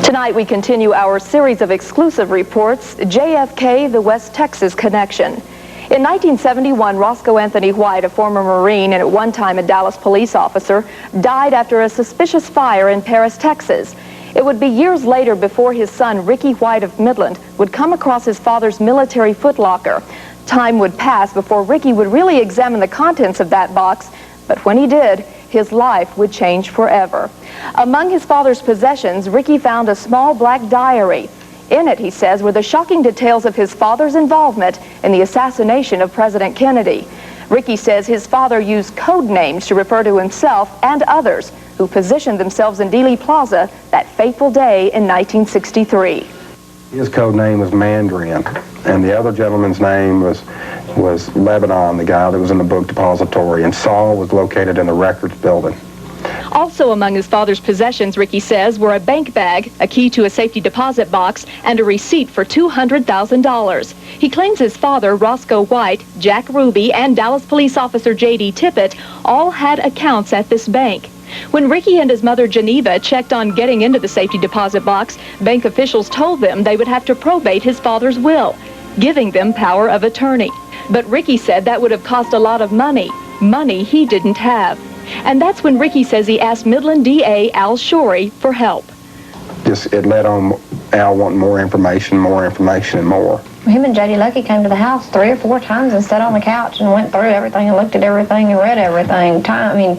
Tonight we continue our series of exclusive reports, JFK, the West Texas Connection. In 1971, Roscoe Anthony White, a former Marine and at one time a Dallas police officer, died after a suspicious fire in Paris, Texas. It would be years later before his son, Ricky White of Midland, would come across his father's military footlocker. Time would pass before Ricky would really examine the contents of that box, but when he did, his life would change forever. Among his father's possessions, Ricky found a small black diary. In it, he says, were the shocking details of his father's involvement in the assassination of President Kennedy. Ricky says his father used code names to refer to himself and others who positioned themselves in Dealey Plaza that fateful day in 1963. His code name was Mandarin, and the other gentleman's name was Lebanon, the guy that was in the book depository, and Saul was located in the records building. Also among his father's possessions, Ricky says, were a bank bag, a key to a safety deposit box, and a receipt for $200,000. He claims his father, Roscoe White, Jack Ruby, and Dallas police officer J.D. Tippett all had accounts at this bank. When Ricky and his mother, Geneva, checked on getting into the safety deposit box, bank officials told them they would have to probate his father's will, giving them power of attorney. But Ricky said that would have cost a lot of money he didn't have. And that's when Ricky says he asked Midland DA Al Shorey for help. just it led on Al wanting more information, and more. Him and J.D. Lucky came to the house 3 or 4 times and sat on the couch and went through everything and looked at everything and read everything.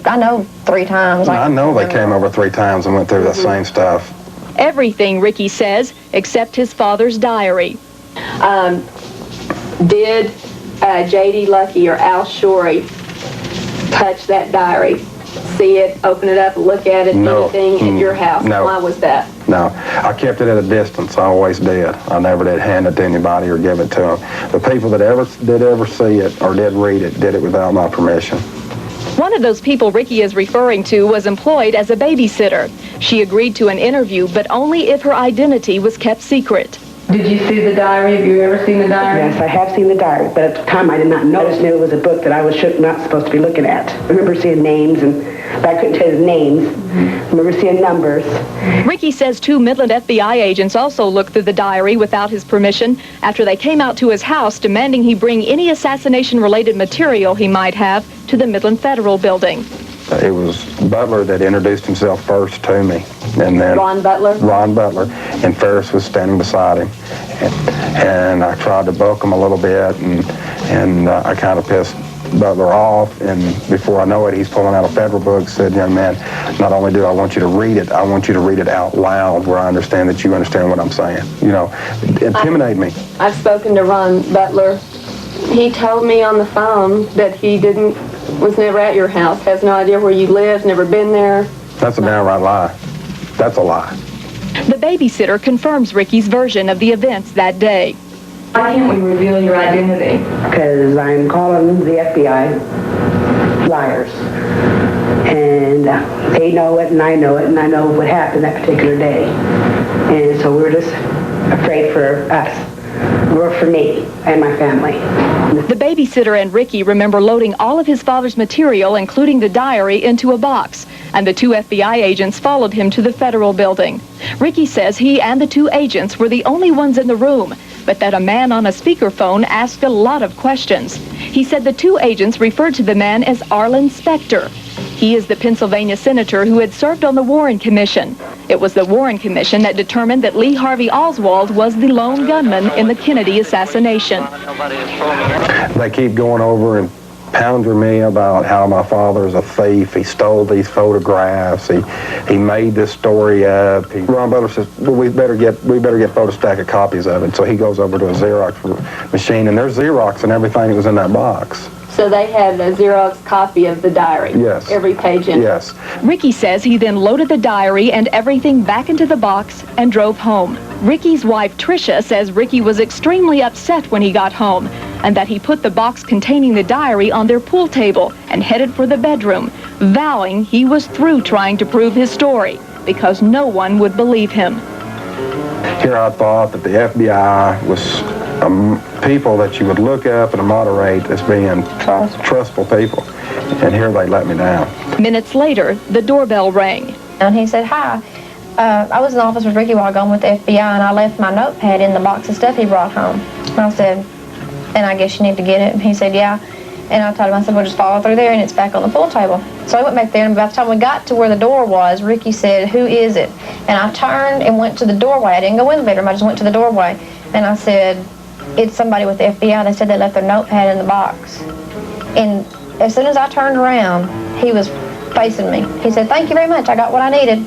I know 3 times. I know they came over 3 times and went through the same stuff. Everything, Ricky says, except his father's diary. Did J.D. Lucky or Al Shorey touch that diary? See it, open it up, look at it, anything at your house? No. Why was that? No, I kept it at a distance. I always did. I never did hand it to anybody or give it to them. The people that did ever see it or did read it did it without my permission. One of those people Ricky is referring to was employed as a babysitter. She agreed to an interview, but only if her identity was kept secret. Did you see the diary? Have you ever seen the diary? Yes, I have seen the diary, but at the time I did not know. I just knew it was a book that I was not supposed to be looking at. I remember seeing names, but I couldn't tell you the names. I remember seeing numbers. Ricky says 2 Midland FBI agents also looked through the diary without his permission after they came out to his house demanding he bring any assassination-related material he might have to the Midland Federal Building. It was Butler that introduced himself first to me. And then Ron Butler? Ron Butler. And Ferris was standing beside him. And I tried to buck him a little bit, and I kind of pissed Butler off. And before I know it, he's pulling out a federal book, said, "Young man, not only do I want you to read it, I want you to read it out loud where I understand that you understand what I'm saying." Intimidate me. I've spoken to Ron Butler. He told me on the phone that he was never at your house, has no idea where you live, never been there. That's a downright lie. That's a lie. The babysitter confirms Ricky's version of the events that day. Why can't we reveal your identity? Because I'm calling the FBI liars. And they know it, and I know it, and I know what happened that particular day. And so we're just afraid for us. Or for me and my family. The babysitter and Ricky remember loading all of his father's material, including the diary, into a box, and the 2 FBI agents followed him to the federal building. Ricky says he and the 2 agents were the only ones in the room, but that a man on a speakerphone asked a lot of questions. He said the 2 agents referred to the man as Arlen Specter. He is the Pennsylvania senator who had served on the Warren Commission. It was the Warren Commission that determined that Lee Harvey Oswald was the lone gunman in the Kennedy assassination. They keep going over and pounding me about how my father is a thief. He stole these photographs. He made this story up. Ron Butler says, well, we better get photostatic copies of it. So he goes over to a Xerox machine, and there's Xerox and everything that was in that box. So they had a Xerox copy of the diary? Yes. Every page in it? Yes. Ricky says he then loaded the diary and everything back into the box and drove home. Ricky's wife, Tricia, says Ricky was extremely upset when he got home and that he put the box containing the diary on their pool table and headed for the bedroom, vowing he was through trying to prove his story because no one would believe him. Here I thought that the FBI was people that you would look up and moderate as being trustful people. And here they let me down. Minutes later, the doorbell rang. And he said, "Hi. I was in the office with Ricky while gone with the FBI, and I left my notepad in the box of stuff he brought home." And I said, "And I guess you need to get it?" And he said, "Yeah." And I told him, I said, "Well, just follow through there, and it's back on the pool table." So I went back there, and by the time we got to where the door was, Ricky said, "Who is it?" And I turned and went to the doorway. I didn't go in the bedroom. I just went to the doorway. And I said, "It's somebody with the FBI. They said they left their notepad in the box." And as soon as I turned around, he was facing me. He said, "Thank you very much. I got what I needed,"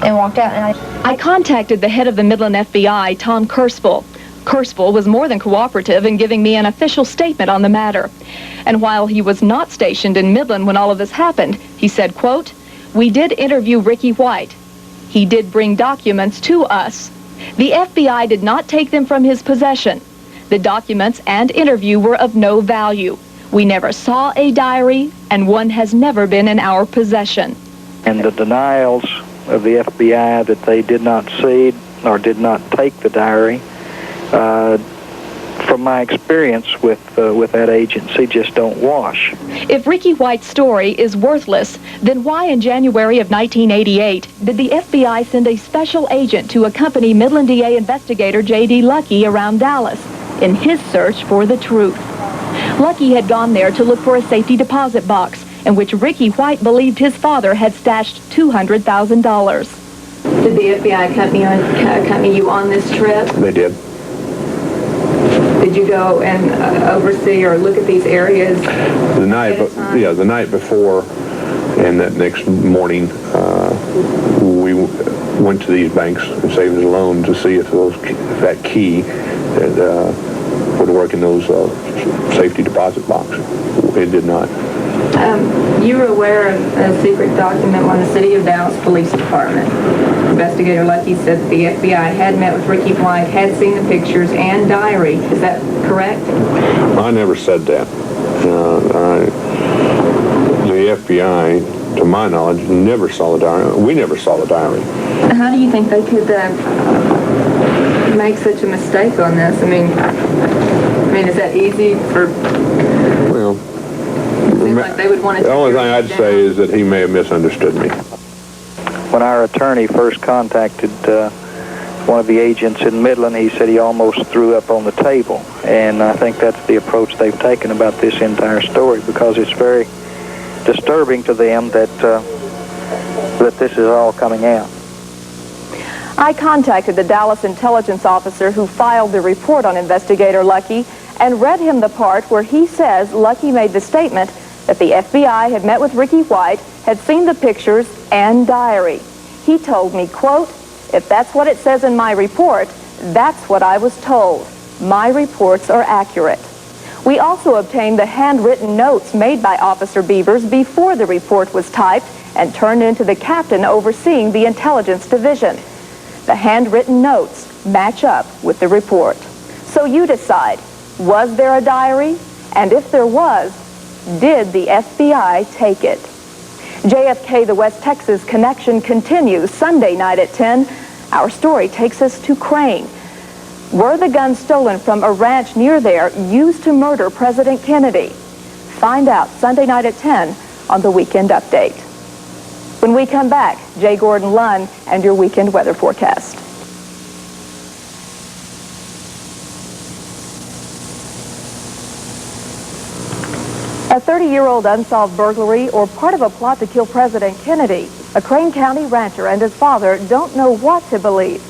and walked out. And I contacted the head of the Midland FBI, Tom Kurspel. Kurspel was more than cooperative in giving me an official statement on the matter. And while he was not stationed in Midland when all of this happened, he said, quote, "We did interview Ricky White. He did bring documents to us. The FBI did not take them from his possession. The documents and interview were of no value. We never saw a diary, and one has never been in our possession." And the denials of the FBI that they did not see or did not take the diary, from my experience with that agency, just don't wash. If Ricky White's story is worthless, then why in January of 1988 did the FBI send a special agent to accompany Midland DA investigator J.D. Lucky around Dallas in his search for the truth? Lucky had gone there to look for a safety deposit box in which Ricky White believed his father had stashed $200,000. Did the FBI accompany you on this trip? They did. Did you go and oversee or look at these areas? The night before, and that next morning, we went to these banks and savings and loans to see if that key would work in those safety deposit boxes. It did not. You were aware of a secret document on the City of Dallas Police Department. Investigator Lucky said that the FBI had met with Ricky White, had seen the pictures and diary. Is that correct? I never said that. The FBI, to my knowledge, never saw the diary. We never saw the diary. How do you think they could make such a mistake on this? I mean, is that easy for... Well, it seems like they would want to... The only thing I'd say is that he may have misunderstood me. When our attorney first contacted one of the agents in Midland, he said he almost threw up on the table. And I think that's the approach they've taken about this entire story, because it's very disturbing to them that this is all coming out. I contacted the Dallas intelligence officer who filed the report on investigator Lucky and read him the part where he says Lucky made the statement that the FBI had met with Ricky White, had seen the pictures and diary. He told me, quote, "If that's what it says in my report, that's what I was told. My reports are accurate." We also obtained the handwritten notes made by Officer Beavers before the report was typed and turned into the captain overseeing the intelligence division. The handwritten notes match up with the report. So you decide, was there a diary? And if there was, did the FBI take it? JFK, the West Texas Connection continues Sunday night at 10. Our story takes us to Crane. Were the guns stolen from a ranch near there used to murder President Kennedy? Find out Sunday night at 10 on the Weekend Update. When we come back, Jay Gordon Lunn and your weekend weather forecast. A 30-year-old unsolved burglary or part of a plot to kill President Kennedy. A Crane County rancher and his father don't know what to believe.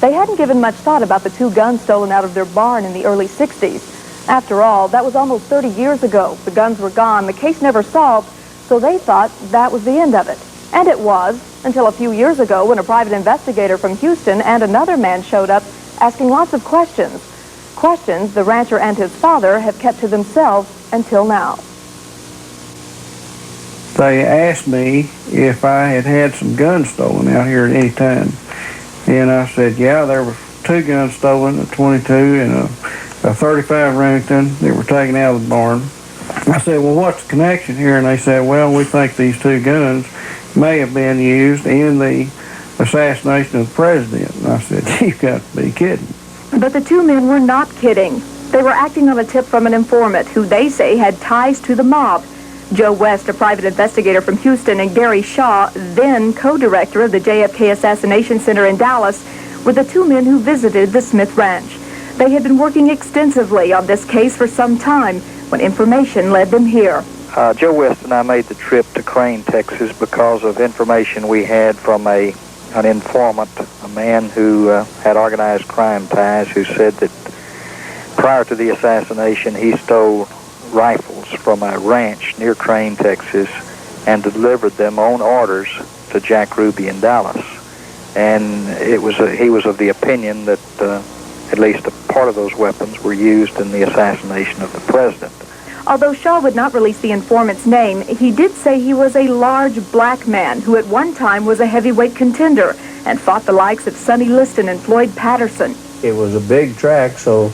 They hadn't given much thought about the two guns stolen out of their barn in the early 60s. After all, that was almost 30 years ago. The guns were gone, the case never solved, so they thought that was the end of it. And it was, until a few years ago when a private investigator from Houston and another man showed up asking lots of questions. Questions the rancher and his father have kept to themselves until now. They asked me if I had had some guns stolen out here at any time. And I said, yeah, there were two guns stolen, a .22 and a .35 Remington that were taken out of the barn. I said, well, what's the connection here? And they said, well, we think these two guns may have been used in the assassination of the president. And I said, you've got to be kidding. But the two men were not kidding. They were acting on a tip from an informant who they say had ties to the mob. Joe West, a private investigator from Houston, and Gary Shaw, then co-director of the JFK Assassination Center in Dallas, were the two men who visited the Smith Ranch. They had been working extensively on this case for some time when information led them here. Joe West and I made the trip to Crane, Texas, because of information we had from an informant, a man who had organized crime ties, who said that prior to the assassination he stole rifles from a ranch near Crane, Texas, and delivered them on orders to Jack Ruby in Dallas. And he was of the opinion that at least a part of those weapons were used in the assassination of the president. Although Shaw would not release the informant's name, he did say he was a large black man who at one time was a heavyweight contender and fought the likes of Sonny Liston and Floyd Patterson. It was a big track, so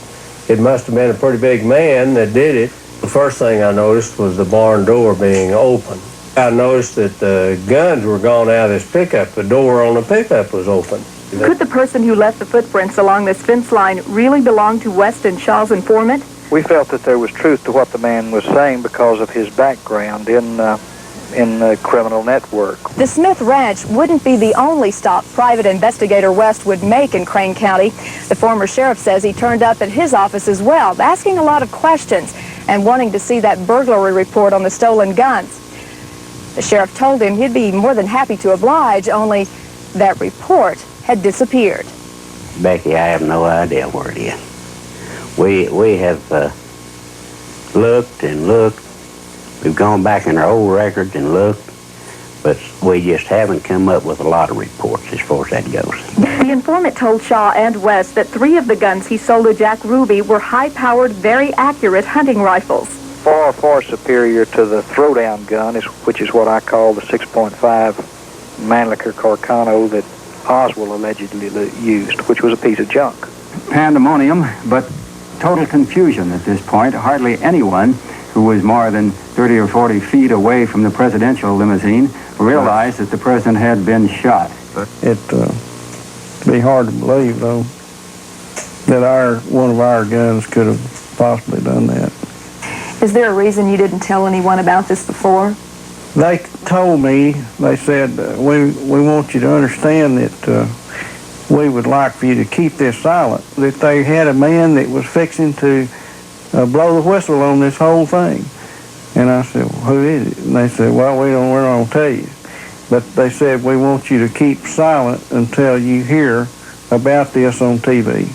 it must have been a pretty big man that did it. The first thing I noticed was the barn door being open. I noticed that the guns were gone out of this pickup. The door on the pickup was open. Could the person who left the footprints along this fence line really belong to West and Shaw's informant? We felt that there was truth to what the man was saying because of his background in the criminal network. The Smith Ranch wouldn't be the only stop private investigator West would make in Crane County. The former sheriff says he turned up at his office as well, asking a lot of questions and wanting to see that burglary report on the stolen guns. The sheriff told him he'd be more than happy to oblige, only that report had disappeared. Becky, I have no idea where it is. We have looked and looked. We've gone back in our old records and looked, but we just haven't come up with a lot of reports as far as that goes. The informant told Shaw and West that 3 of the guns he sold to Jack Ruby were high-powered, very accurate hunting rifles. Far, far superior to the throwdown gun, which is what I call the 6.5 Mannlicher Carcano that Oswald allegedly used, which was a piece of junk. Pandemonium, but total confusion at this point. Hardly anyone who was more than 30 or 40 feet away from the presidential limousine realized that the president had been shot. It'd be hard to believe, though, that one of our guns could have possibly done that. Is there a reason you didn't tell anyone about this before? They told me, they said, we want you to understand that we would like for you to keep this silent, that they had a man that was fixing to blow the whistle on this whole thing. And I said, well, who is it? And they said, well, we're not going to tell you. But they said, we want you to keep silent until you hear about this on TV.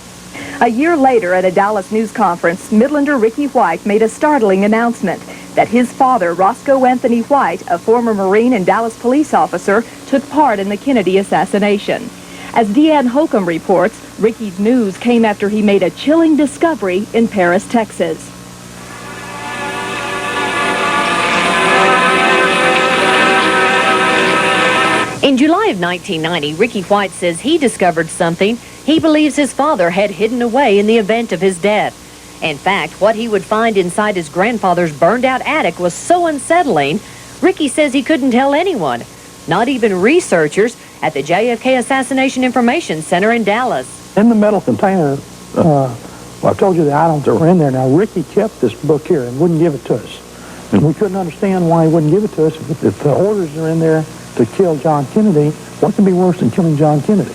A year later at a Dallas news conference, Midlander Ricky White made a startling announcement that his father, Roscoe Anthony White, a former Marine and Dallas police officer, took part in the Kennedy assassination. As Deanne Holcomb reports, Ricky's news came after he made a chilling discovery in Paris, Texas. In July of 1990, Ricky White says he discovered something he believes his father had hidden away in the event of his death. In fact, what he would find inside his grandfather's burned-out attic was so unsettling, Ricky says he couldn't tell anyone, not even researchers at the JFK Assassination Information Center in Dallas. In the metal container, I told you the items that were in there. Now, Ricky kept this book here and wouldn't give it to us. And we couldn't understand why he wouldn't give it to us. If the orders are in there to kill John Kennedy, what can be worse than killing John Kennedy?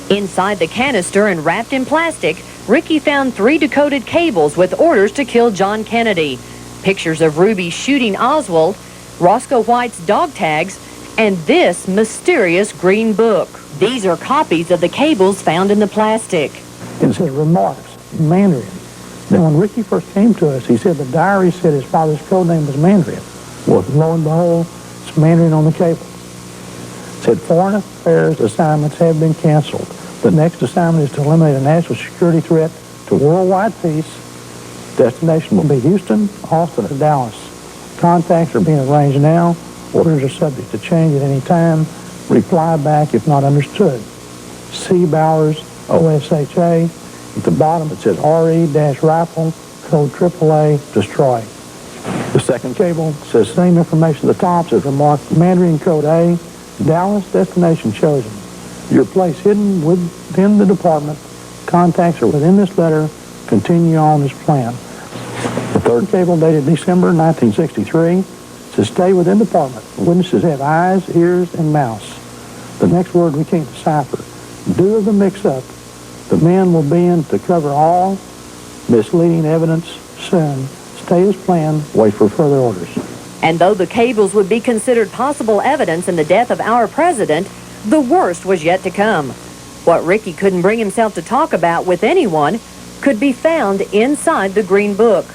Inside the canister and wrapped in plastic, Ricky found 3 decoded cables with orders to kill John Kennedy, pictures of Ruby shooting Oswald, Roscoe White's dog tags, and this mysterious green book. These are copies of the cables found in the plastic. It says remarks in Mandarin. Then when Ricky first came to us, he said the diary said his father's code name was Mandarin. Well, lo and behold, it's Mandarin on the cable. It said foreign affairs assignments have been canceled. The next assignment is to eliminate a national security threat to worldwide peace. Destination will be Houston, Austin, or Dallas. Contacts are being arranged now. Orders are subject to change at any time. Reply back if not understood. C. Bowers, OSHA. At the bottom it says RE-rifle, code AAA, destroy. The second cable says same information at the top, says remarked Mandarin code A, Dallas, destination chosen. Your place hidden within the department. Contacts are within this letter. Continue on as planned. The third cable dated December 1963 says stay within department. Witnesses have eyes, ears, and mouths. The next word we can't decipher. Due to the mix-up, the men will be in to cover all misleading evidence soon. Stay as planned. Wait for further orders. And though the cables would be considered possible evidence in the death of our president, the worst was yet to come. What Ricky couldn't bring himself to talk about with anyone could be found inside the Green Book.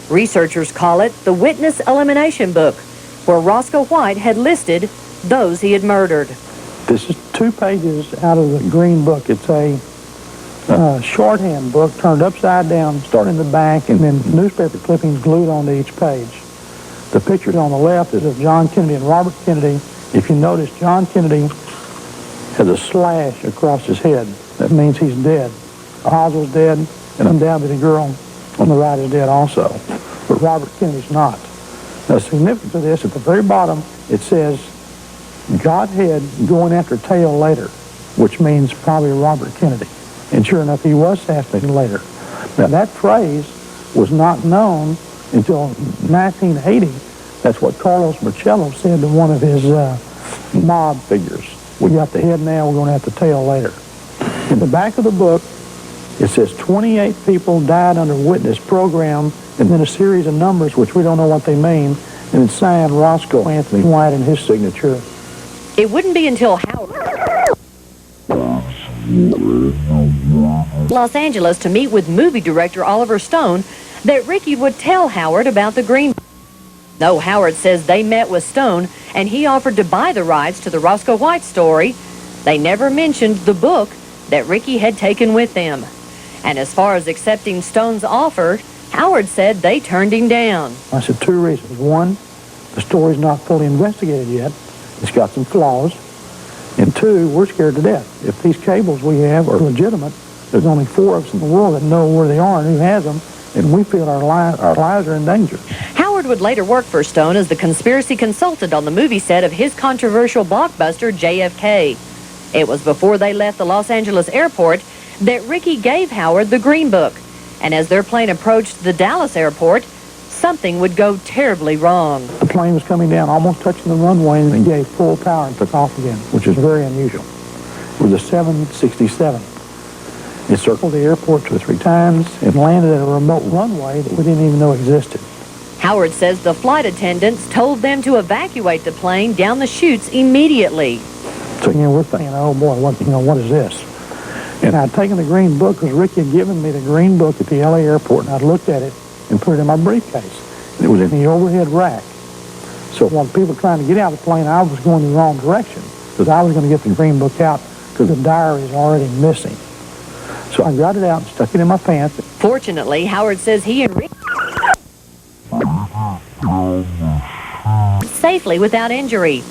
Researchers call it the Witness Elimination Book, where Roscoe White had listed those he had murdered. This is 2 pages out of the Green Book. It's a shorthand book turned upside down, starting in the back, and then newspaper clippings glued onto each page. The pictures on the left is of John Kennedy and Robert Kennedy. If you notice, John Kennedy has a slash across his head. That means he's dead. Oswald's dead, and undoubtedly the girl on the right is dead also. But Robert Kennedy's not. Now, significant to this, at the very bottom, it says, Godhead going after tail later, which means probably Robert Kennedy. And sure enough, he was assassinated later. Now, that phrase was not known until 1980. That's what Carlos Marcello said to one of his mob figures. We got the head now, we're going to have the tail later. In the back of the book, it says 28 people died under witness program, and then a series of numbers which we don't know what they mean, and it's signed Roscoe Anthony White and his signature. It wouldn't be until Howard... Los Angeles to meet with movie director Oliver Stone that Ricky would tell Howard about the Green Book. Though Howard says they met with Stone and he offered to buy the rights to the Roscoe White story, they never mentioned the book that Ricky had taken with them. And as far as accepting Stone's offer, Howard said they turned him down. I said 2 reasons. One, the story's not fully investigated yet. It's got some flaws. And 2, we're scared to death. If these cables we have are legitimate, there's only 4 of us in the world that know where they are and who has them, and we feel our lives are in danger. Howard would later work for Stone as the conspiracy consultant on the movie set of his controversial blockbuster, JFK. It was before they left the Los Angeles airport that Ricky gave Howard the Green Book. And as their plane approached the Dallas airport, something would go terribly wrong. The plane was coming down, almost touching the runway, and it gave full power and took off again, which is very unusual. It was a 767. It circled the airport 2 or 3 times and landed at a remote runway that we didn't even know existed. Howard says the flight attendants told them to evacuate the plane down the chutes immediately. So, we're thinking, oh boy, what is this? And I'd taken the Green Book because Ricky had given me the Green Book at the LA airport, and I'd looked at it and put it in my briefcase. It was in the overhead rack. So when people were trying to get out of the plane, I was going the wrong direction because I was going to get the Green Book out because the diary is already missing. So I got it out and stuck it in my pants. Fortunately, Howard says he and Ricky safely without injury.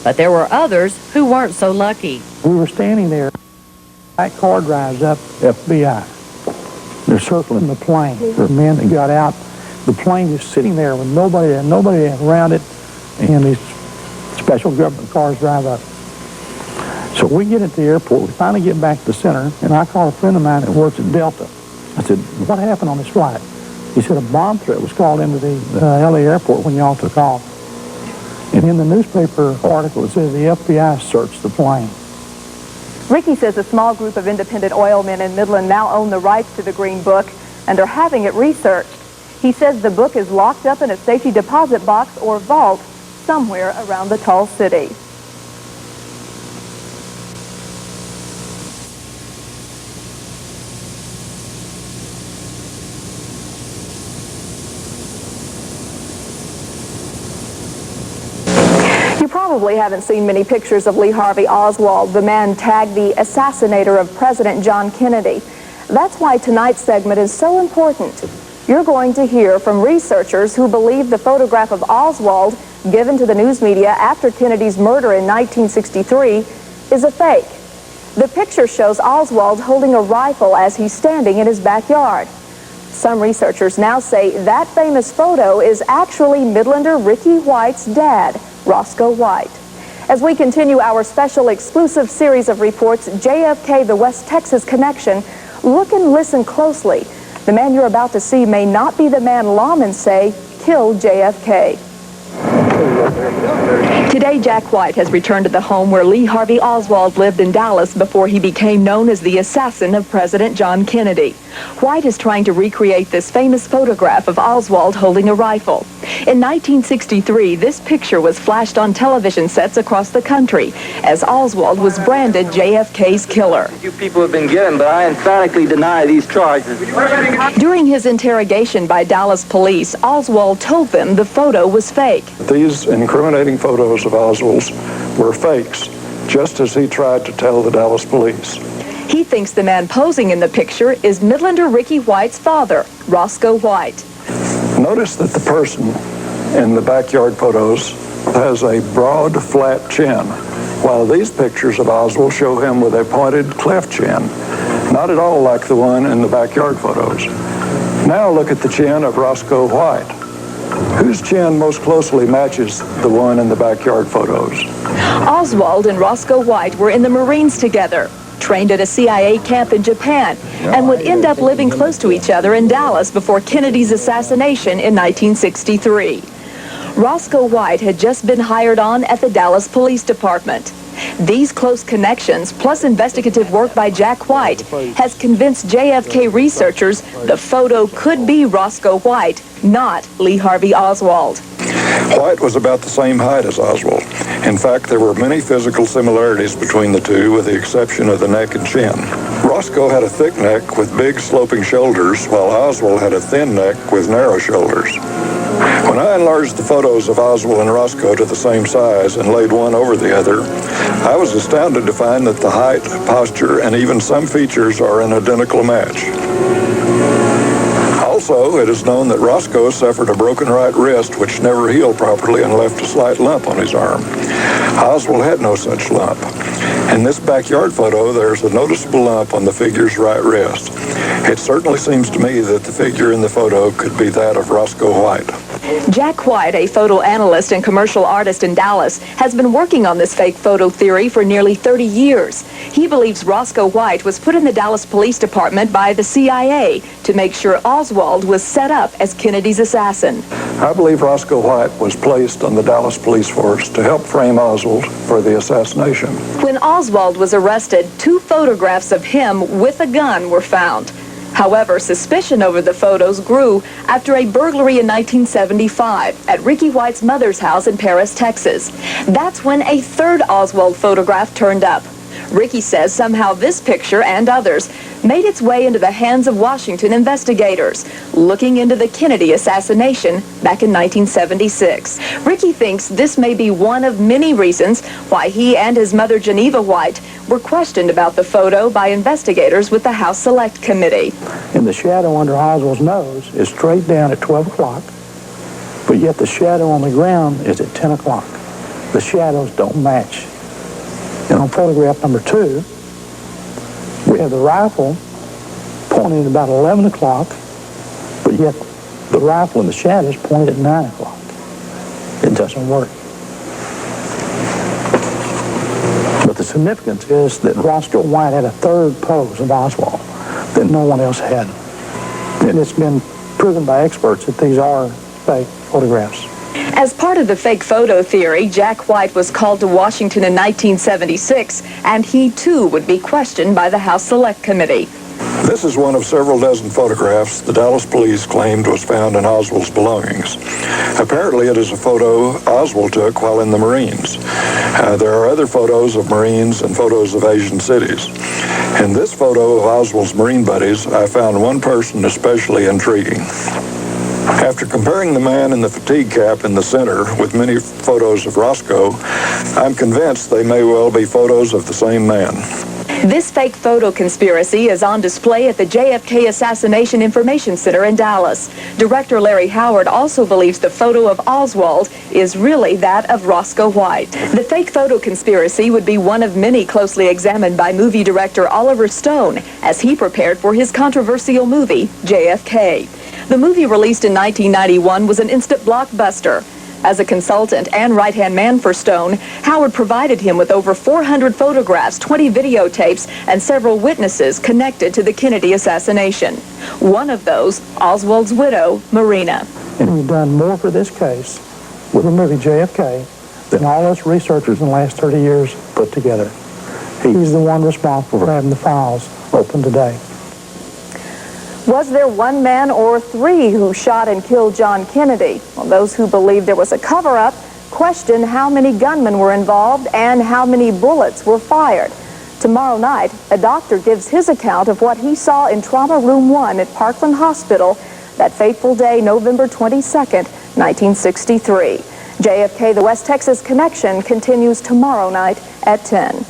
But there were others who weren't so lucky. We were standing there. That car drives up, FBI. They're circling the plane. The men that got out, the plane is sitting there with nobody around it, and these special government cars drive up. So we get at the airport, we finally get back to the center, and I call a friend of mine that works at Delta. I said, what happened on this flight? He said a bomb threat was called into the LA airport when y'all took off. And in the newspaper article, it says the FBI searched the plane. Ricky says a small group of independent oil men in Midland now own the rights to the Green Book and are having it researched. He says the book is locked up in a safety deposit box or vault somewhere around the tall city. You probably haven't seen many pictures of Lee Harvey Oswald, the man tagged the assassinator of President John Kennedy. That's why tonight's segment is so important. You're going to hear from researchers who believe the photograph of Oswald given to the news media after Kennedy's murder in 1963 is a fake. The picture shows Oswald holding a rifle as he's standing in his backyard. Some researchers now say that famous photo is actually Midlander Ricky White's dad, Roscoe White. As we continue our special exclusive series of reports, JFK, the West Texas Connection, look and listen closely. The man you're about to see may not be the man lawmen say killed JFK. Today, Jack White has returned to the home where Lee Harvey Oswald lived in Dallas before he became known as the assassin of President John Kennedy. White is trying to recreate this famous photograph of Oswald holding a rifle. In 1963, this picture was flashed on television sets across the country as Oswald was branded JFK's killer. You people have been given, but I emphatically deny these charges. During his interrogation by Dallas police, Oswald told them the photo was fake. These incriminating photos of Oswald's were fakes, just as he tried to tell the Dallas police. He thinks the man posing in the picture is Midlander Ricky White's father, Roscoe White. Notice that the person in the backyard photos has a broad, flat chin, while these pictures of Oswald show him with a pointed, cleft chin, not at all like the one in the backyard photos. Now look at the chin of Roscoe White, whose chin most closely matches the one in the backyard photos. Oswald and Roscoe White were in the Marines together, trained at a CIA camp in Japan, and would end up living close to each other in Dallas before Kennedy's assassination in 1963. Roscoe White had just been hired on at the Dallas Police Department. These close connections, plus investigative work by Jack White, has convinced JFK researchers the photo could be Roscoe White, not Lee Harvey Oswald. White was about the same height as Oswald. In fact, there were many physical similarities between the two, with the exception of the neck and chin. Roscoe had a thick neck with big sloping shoulders, while Oswald had a thin neck with narrow shoulders. When I enlarged the photos of Oswald and Roscoe to the same size and laid one over the other, I was astounded to find that the height, posture, and even some features are an identical match. Also, it is known that Roscoe suffered a broken right wrist which never healed properly and left a slight lump on his arm. Oswald had no such lump. In this backyard photo, there's a noticeable lump on the figure's right wrist. It certainly seems to me that the figure in the photo could be that of Roscoe White. Jack White, a photo analyst and commercial artist in Dallas, has been working on this fake photo theory for nearly 30 years. He believes Roscoe White was put in the Dallas Police Department by the CIA to make sure Oswald was set up as Kennedy's assassin. I believe Roscoe White was placed on the Dallas police force to help frame Oswald for the assassination. When Oswald was arrested, 2 photographs of him with a gun were found. However, suspicion over the photos grew after a burglary in 1975 at Ricky White's mother's house in Paris, Texas. That's when a 3rd Oswald photograph turned up. Ricky says somehow this picture and others made its way into the hands of Washington investigators looking into the Kennedy assassination back in 1976. Ricky thinks this may be one of many reasons why he and his mother, Geneva White, were questioned about the photo by investigators with the House Select Committee. And the shadow under Oswald's nose is straight down at 12 o'clock, but yet the shadow on the ground is at 10 o'clock. The shadows don't match. And on photograph number 2, we have the rifle pointing at about 11 o'clock, but yet the rifle and the shadows pointed at 9 o'clock. It doesn't work. But the significance is that Roscoe White had a 3rd pose of Oswald that no one else had. And it's been proven by experts that these are fake photographs. As part of the fake photo theory, Jack White was called to Washington in 1976, and he too would be questioned by the House Select Committee. This is one of several dozen photographs the Dallas police claimed was found in Oswald's belongings. Apparently it is a photo Oswald took while in the Marines. There are other photos of Marines and photos of Asian cities. In this photo of Oswald's Marine buddies, I found one person especially intriguing. After comparing the man in the fatigue cap in the center with many photos of Roscoe, I'm convinced they may well be photos of the same man. This fake photo conspiracy is on display at the JFK Assassination Information Center in Dallas. Director Larry Howard also believes the photo of Oswald is really that of Roscoe White. The fake photo conspiracy would be one of many closely examined by movie director Oliver Stone as he prepared for his controversial movie, JFK. The movie, released in 1991, was an instant blockbuster. As a consultant and right-hand man for Stone, Howard provided him with over 400 photographs, 20 videotapes, and several witnesses connected to the Kennedy assassination. One of those, Oswald's widow, Marina. And we've done more for this case with the movie JFK than all us researchers in the last 30 years put together. He's the one responsible for having the files open today. Was there one man or 3 who shot and killed John Kennedy? Well, those who believe there was a cover-up question how many gunmen were involved and how many bullets were fired. Tomorrow night, a doctor gives his account of what he saw in Trauma Room 1 at Parkland Hospital that fateful day, November 22nd, 1963. JFK, the West Texas Connection, continues tomorrow night at 10.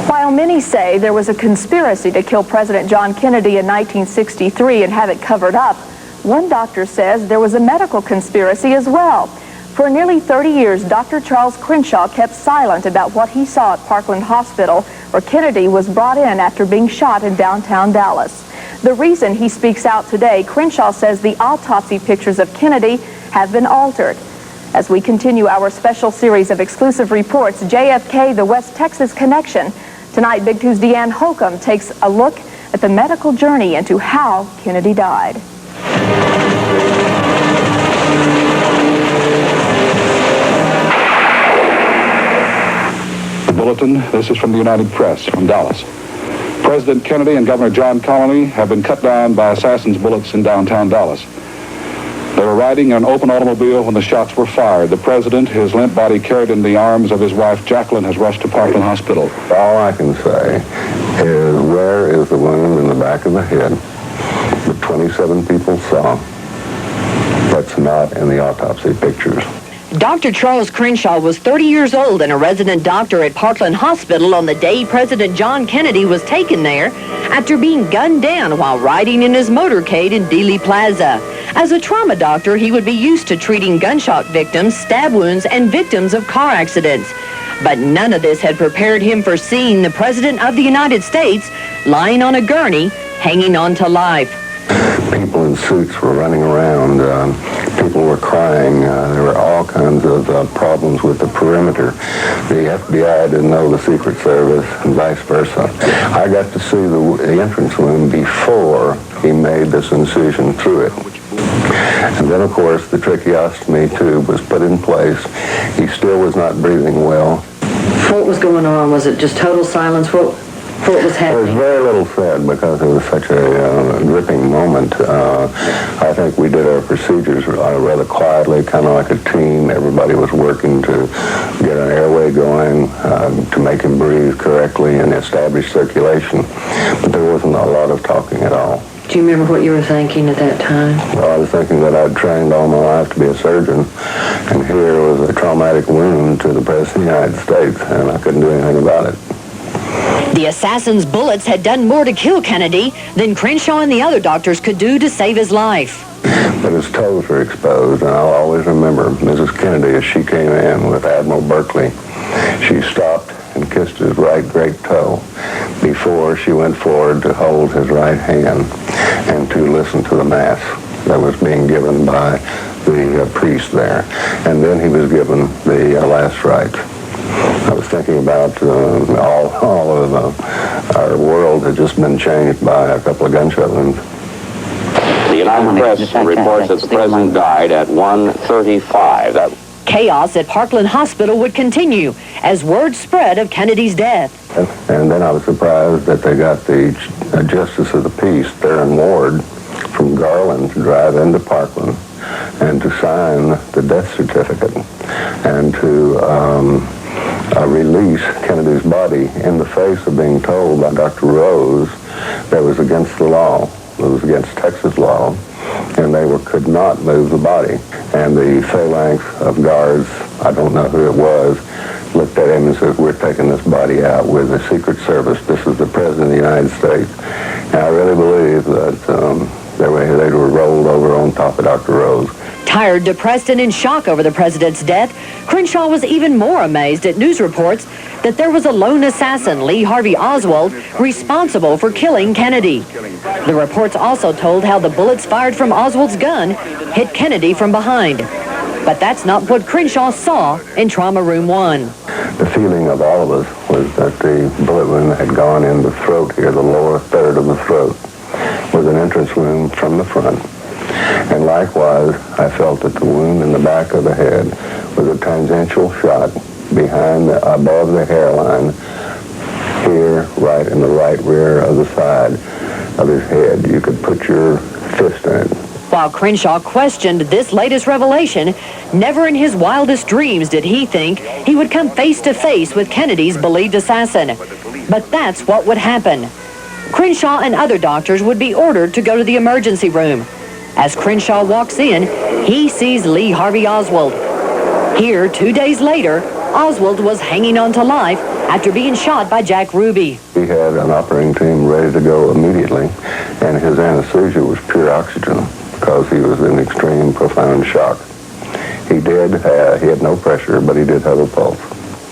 While many say there was a conspiracy to kill President John Kennedy in 1963 and have it covered up, one doctor says there was a medical conspiracy as well. For nearly 30 years, Dr. Charles Crenshaw kept silent about what he saw at Parkland Hospital, where Kennedy was brought in after being shot in downtown Dallas. The reason he speaks out today, Crenshaw says the autopsy pictures of Kennedy have been altered. As we continue our special series of exclusive reports, JFK, the West Texas Connection, tonight, Big 2's Deanne Holcomb takes a look at the medical journey into how Kennedy died. The Bulletin, this is from the United Press from Dallas. President Kennedy and Governor John Connally have been cut down by assassins' bullets in downtown Dallas. They were riding in an open automobile when the shots were fired. The president, his limp body carried in the arms of his wife Jacqueline, has rushed to Parkland Hospital. All I can say is, where is the wound in the back of the head that 27 people saw that's not in the autopsy pictures? Dr. Charles Crenshaw was 30 years old and a resident doctor at Parkland Hospital on the day President John Kennedy was taken there after being gunned down while riding in his motorcade in Dealey Plaza. As a trauma doctor, he would be used to treating gunshot victims, stab wounds, and victims of car accidents. But none of this had prepared him for seeing the President of the United States lying on a gurney, hanging on to life. People in suits were running around. People were crying. There were all kinds of problems with the perimeter. The FBI didn't know the Secret Service and vice versa. I got to see the entrance wound before he made this incision through it. And then, of course, the tracheostomy tube was put in place. He still was not breathing well. What was going on? Was it just total silence? What was happening? There was very little said because it was such a gripping moment. I think we did our procedures rather quietly, kind of like a team. Everybody was working to get an airway going, to make him breathe correctly and establish circulation. But there wasn't a lot of talking at all. Do you remember what you were thinking at that time? Well, I was thinking that I'd trained all my life to be a surgeon, and here was a traumatic wound to the President of the United States, and I couldn't do anything about it. The assassin's bullets had done more to kill Kennedy than Crenshaw and the other doctors could do to save his life. But his toes were exposed, and I'll always remember Mrs. Kennedy as she came in with Admiral Berkeley. She stopped and kissed his right great toe before she went forward to hold his right hand and to listen to the mass that was being given by the priest there. And then he was given the last rites. I was thinking about all of our world had just been changed by a couple of gunshot wounds. The United Press reports that the president died at 1:35. Chaos at Parkland Hospital would continue as word spread of Kennedy's death. And then I was surprised that they got the Justice of the Peace, Theron Ward, from Garland to drive into Parkland and to sign the death certificate and to release Kennedy's body in the face of being told by Dr. Rose that was against the law. It was against Texas law, and they could not move the body. And the phalanx of guards, I don't know who it was, looked at him and said, "We're taking this body out with the Secret Service. This is the President of the United States." And I really believe that they were rolled over on top of Dr. Rose. Tired, depressed, and in shock over the president's death, Crenshaw was even more amazed at news reports that there was a lone assassin, Lee Harvey Oswald, responsible for killing Kennedy. The reports also told how the bullets fired from Oswald's gun hit Kennedy from behind. But that's not what Crenshaw saw in Trauma Room 1. The feeling of all of us was that the bullet wound had gone in the throat here, the lower third of the throat, was an entrance wound from the front. And likewise, I felt that the wound in the back of the head was a tangential shot above the hairline, here, right in the right rear of the side of his head. You could put your fist in it. While Crenshaw questioned this latest revelation, never in his wildest dreams did he think he would come face to face with Kennedy's believed assassin. But that's what would happen. Crenshaw and other doctors would be ordered to go to the emergency room. As Crenshaw walks in, he sees Lee Harvey Oswald. Here, 2 days later, Oswald was hanging on to life after being shot by Jack Ruby. He had an operating team ready to go immediately, and his anesthesia was pure oxygen because he was in extreme, profound shock. He had no pressure, but he did have a pulse.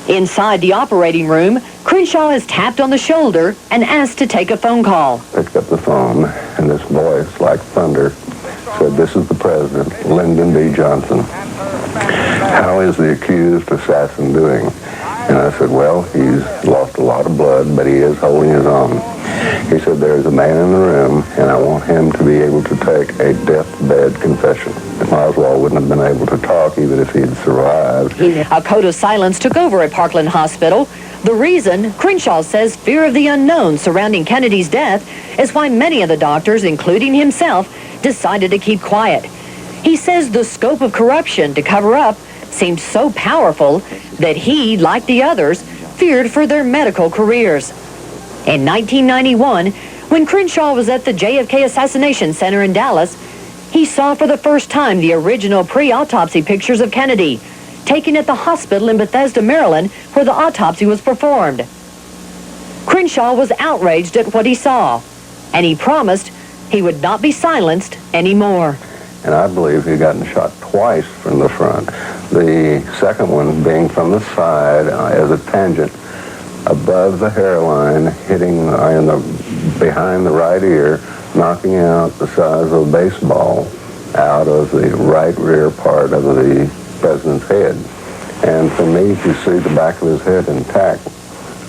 Inside the operating room, Crenshaw is tapped on the shoulder and asked to take a phone call. Picked up the phone, and this voice, like thunder, said, "This is the President, Lyndon B. Johnson. How is the accused assassin doing?" And I said, "Well, he's lost a lot of blood, but he is holding his own." He said, "There's a man in the room, and I want him to be able to take a deathbed confession." Oswald wouldn't have been able to talk even if he had survived. A code of silence took over at Parkland Hospital The reason, Crenshaw says fear of the unknown surrounding Kennedy's death is why many of the doctors, including himself, decided to keep quiet. He says the scope of corruption to cover up seemed so powerful that he, like the others, feared for their medical careers. In 1991, when Crenshaw was at the JFK Assassination Center in Dallas, he saw for the first time the original pre-autopsy pictures of Kennedy, taken at the hospital in Bethesda, Maryland, where the autopsy was performed. Crenshaw was outraged at what he saw, and he promised he would not be silenced anymore. And I believe he'd gotten shot twice from the front. The second one being from the side as a tangent above the hairline, hitting behind the right ear, knocking out the size of a baseball out of the right rear part of the president's head. And for me to see the back of his head intact,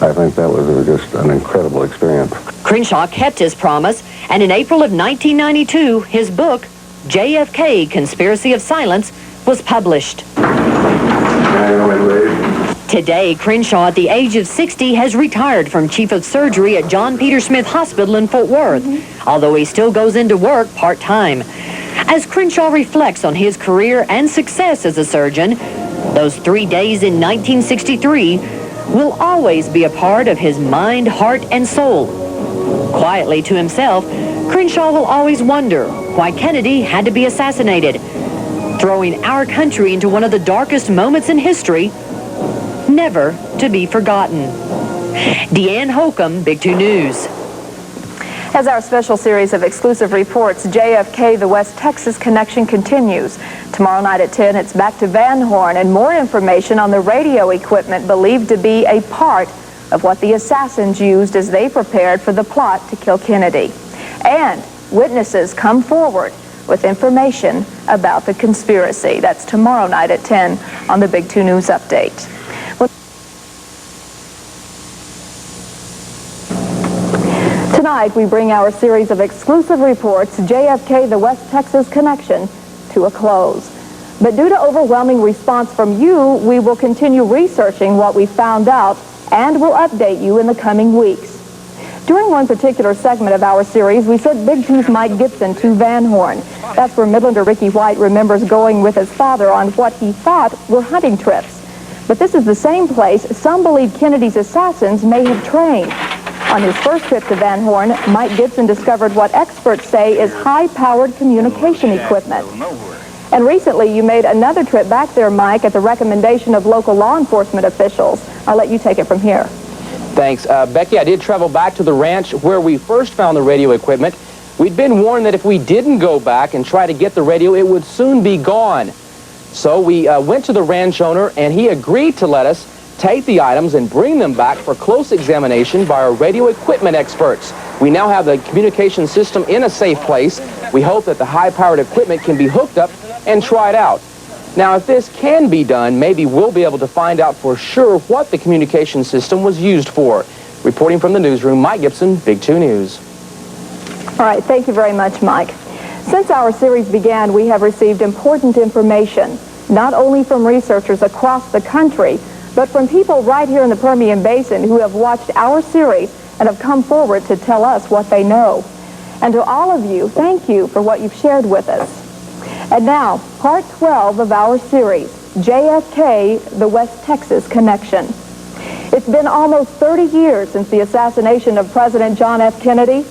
I think that was just an incredible experience. Crenshaw kept his promise, and in April of 1992, his book, JFK, Conspiracy of Silence, was published. Today, Crenshaw, at the age of 60, has retired from chief of surgery at John Peter Smith Hospital in Fort Worth, although he still goes into work part-time. As Crenshaw reflects on his career and success as a surgeon, those 3 days in 1963 will always be a part of his mind, heart, and soul. Quietly to himself, Crenshaw will always wonder why Kennedy had to be assassinated, throwing our country into one of the darkest moments in history, never to be forgotten. Deanne Holcomb, Big 2 News. As our special series of exclusive reports, JFK, the West Texas Connection, continues. Tomorrow night at 10, it's back to Van Horn and more information on the radio equipment believed to be a part of what the assassins used as they prepared for the plot to kill Kennedy. And witnesses come forward with information about the conspiracy. That's tomorrow night at 10 on the Big 2 News Update. Tonight, we bring our series of exclusive reports, JFK, the West Texas Connection, to a close. But due to overwhelming response from you, we will continue researching what we found out and will update you in the coming weeks. During one particular segment of our series, we sent Big 2's Mike Gibson to Van Horn. That's where Midlander Ricky White remembers going with his father on what he thought were hunting trips. But this is the same place some believe Kennedy's assassins may have trained. On his first trip to Van Horn, Mike Gibson discovered what experts say is high-powered communication equipment. And recently, you made another trip back there, Mike, at the recommendation of local law enforcement officials. I'll let you take it from here. Thanks. Becky, I did travel back to the ranch where we first found the radio equipment. We'd been warned that if we didn't go back and try to get the radio, it would soon be gone. So we went to the ranch owner, and he agreed to let us take the items and bring them back for close examination by our radio equipment experts. We now have the communication system in a safe place. We hope that the high-powered equipment can be hooked up and tried out. Now, if this can be done, maybe we'll be able to find out for sure what the communication system was used for. Reporting from the newsroom, Mike Gibson, Big 2 News. All right, thank you very much, Mike. Since our series began, we have received important information, not only from researchers across the country, but from people right here in the Permian Basin who have watched our series and have come forward to tell us what they know. And to all of you, thank you for what you've shared with us. And now, part 12 of our series, JFK, the West Texas Connection. It's been almost 30 years since the assassination of President John F. Kennedy,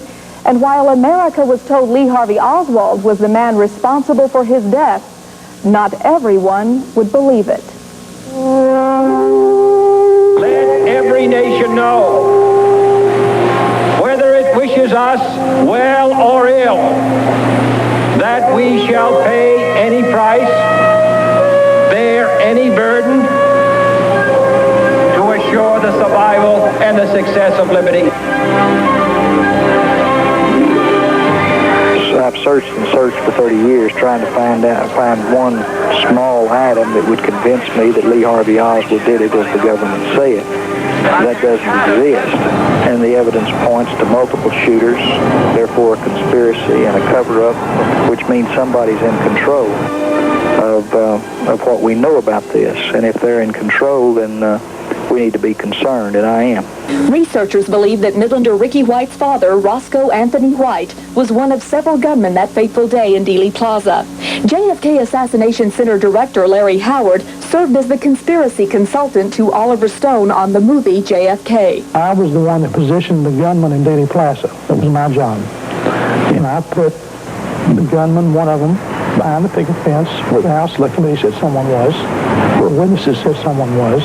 and while America was told Lee Harvey Oswald was the man responsible for his death, not everyone would believe it. Let every nation know, whether it wishes us well or ill, that we shall pay any price, bear any burden, to assure the survival and the success of liberty. I've searched and searched for 30 years trying to find one small item that would convince me that Lee Harvey Oswald did it as the government said. That doesn't exist. And the evidence points to multiple shooters, therefore a conspiracy and a cover-up, which means somebody's in control of what we know about this. And if they're in control, then we need to be concerned, and I am. Researchers believe that Midlander Ricky White's father, Roscoe Anthony White, was one of several gunmen that fateful day in Dealey Plaza. JFK Assassination Center Director Larry Howard served as the conspiracy consultant to Oliver Stone on the movie JFK. I was the one that positioned the gunman in Dealey Plaza. That was my job. And I put the gunman, one of them, behind the picket fence where the House Select Committee said someone was, where witnesses said someone was,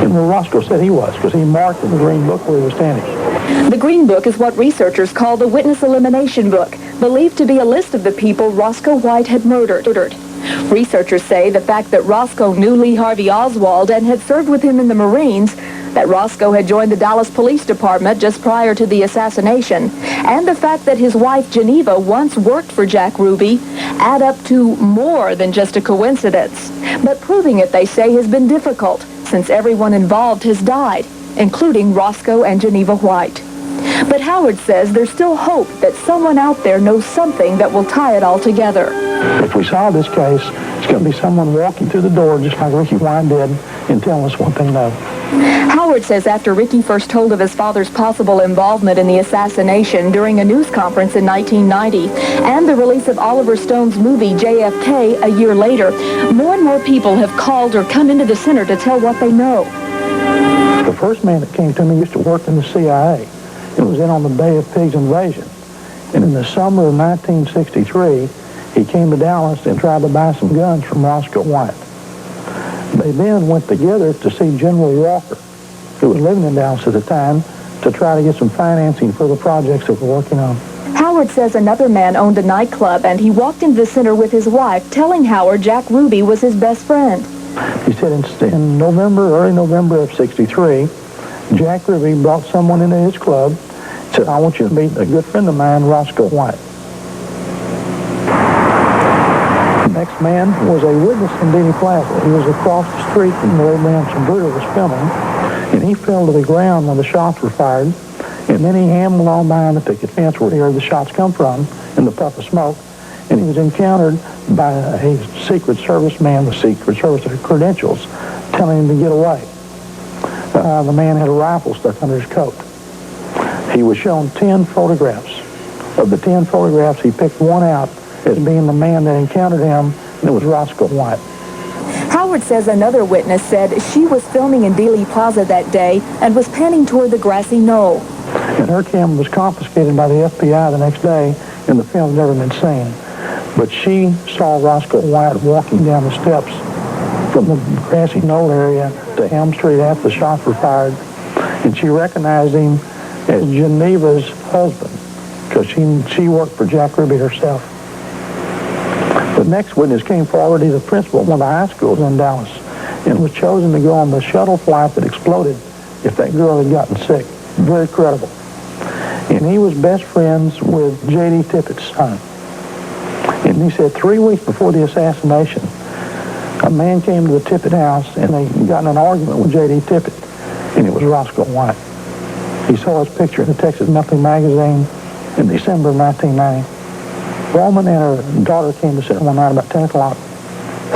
and where Roscoe said he was, because he marked in the Green Book where he was standing. The Green Book is what researchers call the Witness Elimination Book, believed to be a list of the people Roscoe White had murdered. Researchers say the fact that Roscoe knew Lee Harvey Oswald and had served with him in the Marines, that Roscoe had joined the Dallas Police Department just prior to the assassination, and the fact that his wife Geneva once worked for Jack Ruby add up to more than just a coincidence. But proving it, they say, has been difficult since everyone involved has died, including Roscoe and Geneva White. But Howard says there's still hope that someone out there knows something that will tie it all together. If we solve this case, it's going to be someone walking through the door just like Ricky White did and telling us what they know. Howard says after Ricky first told of his father's possible involvement in the assassination during a news conference in 1990 and the release of Oliver Stone's movie JFK a year later, more and more people have called or come into the center to tell what they know. The first man that came to me used to work in the CIA. It was in on the Bay of Pigs invasion. And in the summer of 1963, he came to Dallas and tried to buy some guns from Roscoe White. They then went together to see General Walker, who was living in Dallas at the time, to try to get some financing for the projects that we're working on. Howard says another man owned a nightclub, and he walked into the center with his wife, telling Howard Jack Ruby was his best friend. He said in early November of '63, Jack Ruby brought someone into his club, said, I want you to meet a good friend of mine, Roscoe White. The next man was a witness in Dealey Plaza. He was across the street from where Abraham Sabruder was filming, and he fell to the ground when the shots were fired, and then he hambled on behind the picket fence where he heard the shots come from in the puff of smoke, and he was encountered by a Secret Service man with Secret Service credentials telling him to get away. The man had a rifle stuck under his coat. He was shown 10 photographs. Of the 10 photographs, he picked one out as being the man that encountered him, and it was Roscoe White. Howard says another witness said she was filming in Dealey Plaza that day and was panning toward the grassy knoll. And her camera was confiscated by the FBI the next day, and the film never been seen. But she saw Roscoe White walking down the steps from the grassy knoll area to Elm Street after the shots were fired, and she recognized him as Geneva's husband, because she worked for Jack Ruby herself. The next witness came forward. He's a principal of one of the high schools in Dallas, and was chosen to go on the shuttle flight that exploded if that girl had gotten sick. Very credible. And he was best friends with J.D. Tippett's son. And he said 3 weeks before the assassination, a man came to the Tippett house, and they got in an argument with J.D. Tippett, and it was Roscoe White. He saw his picture in the Texas Monthly Magazine in December of 1990. Woman and her daughter came to sit one night about 10 o'clock.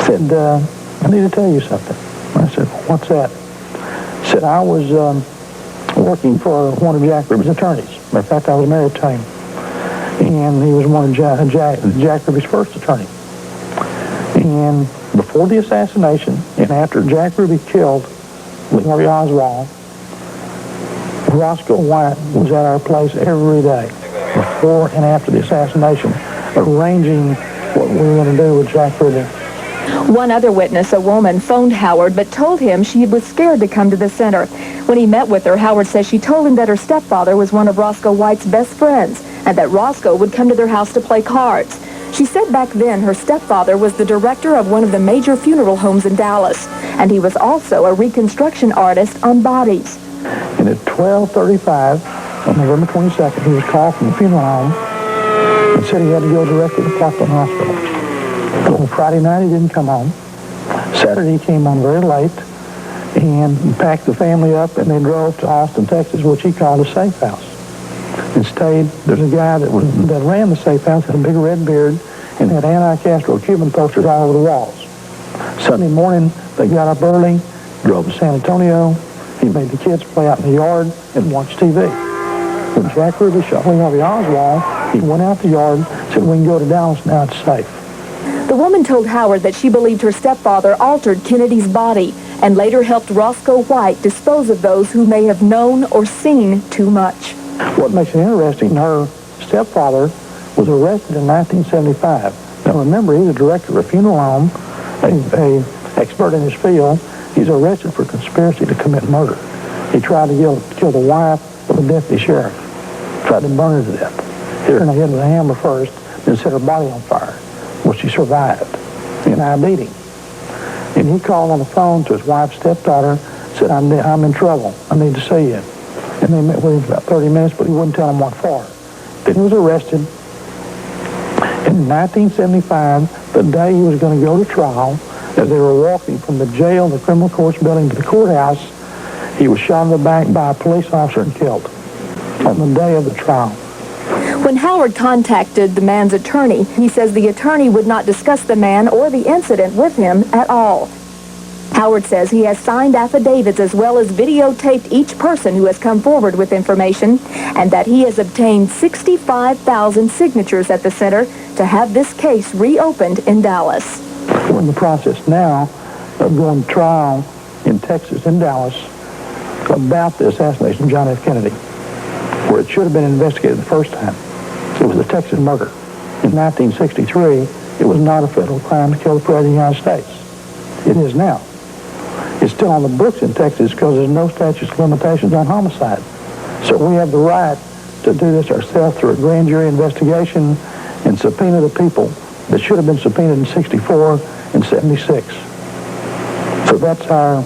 Said, I need to tell you something. I said, what's that? Said, I was working for one of Jack Ruby's attorneys. Matter of fact, I was married to him. And he was one of Jack Ruby's first attorney. And before the assassination, and after Jack Ruby killed Lee Harvey Oswald, Roscoe White was at our place every day, before and after the assassination, arranging what we were going to do with Jack Ruby. One other witness, a woman, phoned Howard but told him she was scared to come to the center. When he met with her, Howard says she told him that her stepfather was one of Roscoe White's best friends and that Roscoe would come to their house to play cards. She said back then her stepfather was the director of one of the major funeral homes in Dallas, and he was also a reconstruction artist on bodies. And at 12:35 on November 22nd, he was called from the funeral home and said he had to go directly to Parkland Hospital. But on Friday night, he didn't come home. Saturday, he came home very late and packed the family up, and they drove to Austin, Texas, which he called a safe house, and stayed. There's a guy that ran the safe house, had a big red beard, and had anti-Castro Cuban posters all over the walls. Sunday morning, they got up early, drove to San Antonio, He made the kids play out in the yard and watch TV. When Jack Ruby shot Lee Harvey Oswald, he went out the yard and said, we can go to Dallas now, it's safe. The woman told Howard that she believed her stepfather altered Kennedy's body and later helped Roscoe White dispose of those who may have known or seen too much. What makes it interesting, her stepfather was arrested in 1975. Now remember, he's a director of a funeral home, a expert in his field. He's arrested for conspiracy to commit murder. He tried to kill the wife of the deputy sheriff, tried to burn her to death. Hit her in the head with a hammer first, then set her body on fire. Well, she survived, and I beat him. And he called on the phone to his wife's stepdaughter, said, I'm in trouble, I need to see you. And they met with him for about 30 minutes, but he wouldn't tell them what for. Then he was arrested. In 1975, the day he was going to go to trial, as they were walking from the jail, the criminal courts building, to the courthouse, he was shot in the back by a police officer and killed on the day of the trial. When Howard contacted the man's attorney, he says the attorney would not discuss the man or the incident with him at all. Howard says he has signed affidavits as well as videotaped each person who has come forward with information, and that he has obtained 65,000 signatures at the center to have this case reopened in Dallas. We're in the process now of going to trial in Texas, in Dallas, about the assassination of John F. Kennedy, where it should have been investigated the first time. It was a Texas murder. In 1963, it was not a federal crime to kill the President of the United States. It is now. It's still on the books in Texas because there's no statute of limitations on homicide. So we have the right to do this ourselves through a grand jury investigation and subpoena the people that should have been subpoenaed in 64 and 76. So that's our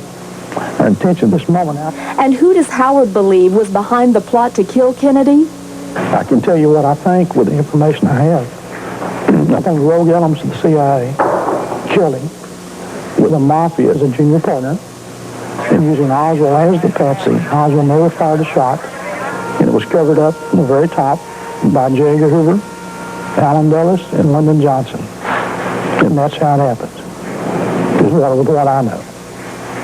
intention this moment. And who does Howard believe was behind the plot to kill Kennedy? I can tell you what I think with the information I have. I think rogue elements of the CIA killed him with a mafia as a junior partner and using Oswald as the patsy. Oswald never fired a shot, and it was covered up from the very top by J. Edgar Hoover, Allen Dulles, and Lyndon Johnson. And that's how it happened, is what I know.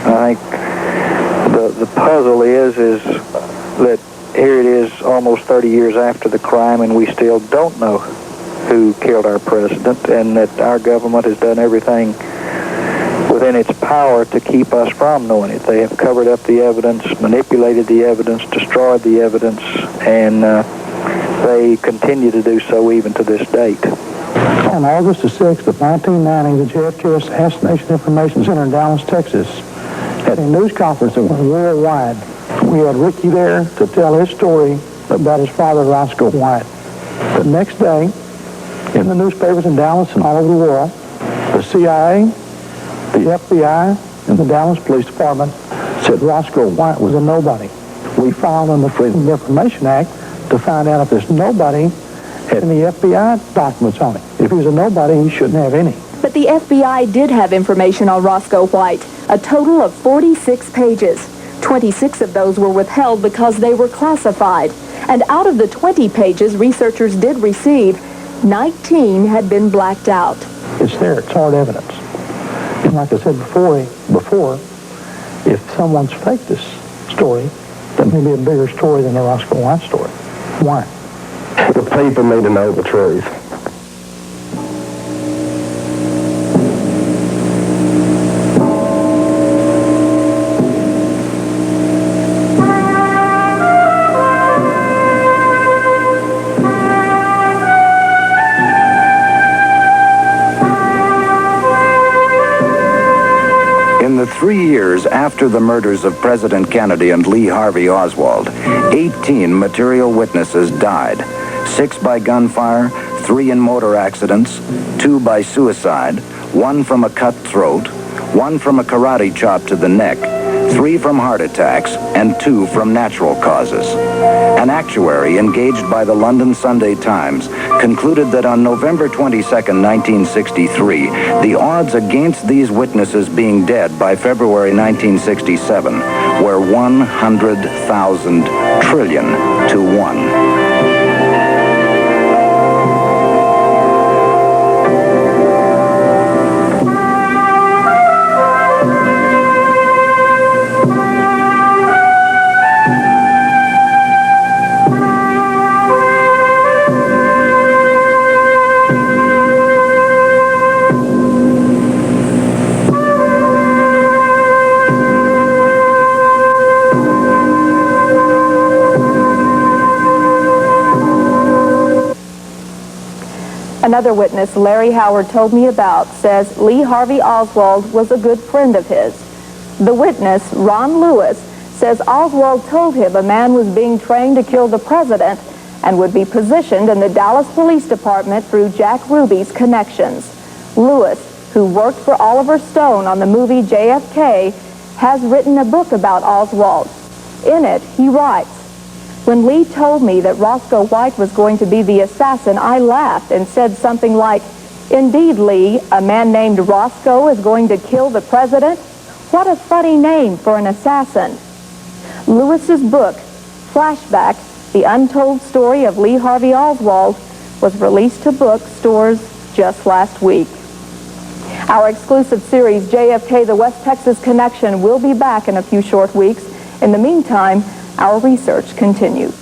I think the puzzle is that here it is almost 30 years after the crime, and we still don't know who killed our president, and that our government has done everything within its power to keep us from knowing it. They have covered up the evidence, manipulated the evidence, destroyed the evidence, and they continue to do so even to this date. On August the 6th of 1990, the JFK Assassination Information Center in Dallas, Texas, had a news conference that went worldwide. We had Ricky there to tell his story about his father, Roscoe White. The next day, in the newspapers in Dallas and all over the world, the CIA, the FBI, and the Dallas Police Department said Roscoe White was a nobody. We filed on the Freedom of Information Act to find out if this nobody had any FBI documents on him. If he was a nobody, he shouldn't have any. But the FBI did have information on Roscoe White, a total of 46 pages. 26 of those were withheld because they were classified. And out of the 20 pages researchers did receive, 19 had been blacked out. It's there. It's hard evidence. And like I said before, if someone's faked this story, that may be a bigger story than the Roscoe White story. Why? The people need to know the truth. In the 3 years after the murders of President Kennedy and Lee Harvey Oswald, 18 material witnesses died. 6 by gunfire, 3 in motor accidents, 2 by suicide, 1 from a cut throat, 1 from a karate chop to the neck, 3 from heart attacks, and 2 from natural causes. An actuary engaged by the London Sunday Times concluded that on November 22, 1963, the odds against these witnesses being dead by February 1967 were 100,000 trillion to 1. Another witness Larry Howard told me about says Lee Harvey Oswald was a good friend of his. The witness, Ron Lewis, says Oswald told him a man was being trained to kill the president and would be positioned in the Dallas Police Department through Jack Ruby's connections. Lewis, who worked for Oliver Stone on the movie JFK, has written a book about Oswald. In it, he writes, "When Lee told me that Roscoe White was going to be the assassin, I laughed and said something like, 'Indeed, Lee, a man named Roscoe is going to kill the president? What a funny name for an assassin.'" Lewis's book, Flashback, The Untold Story of Lee Harvey Oswald, was released to bookstores just last week. Our exclusive series, JFK, the West Texas Connection, will be back in a few short weeks. In the meantime, our research continues.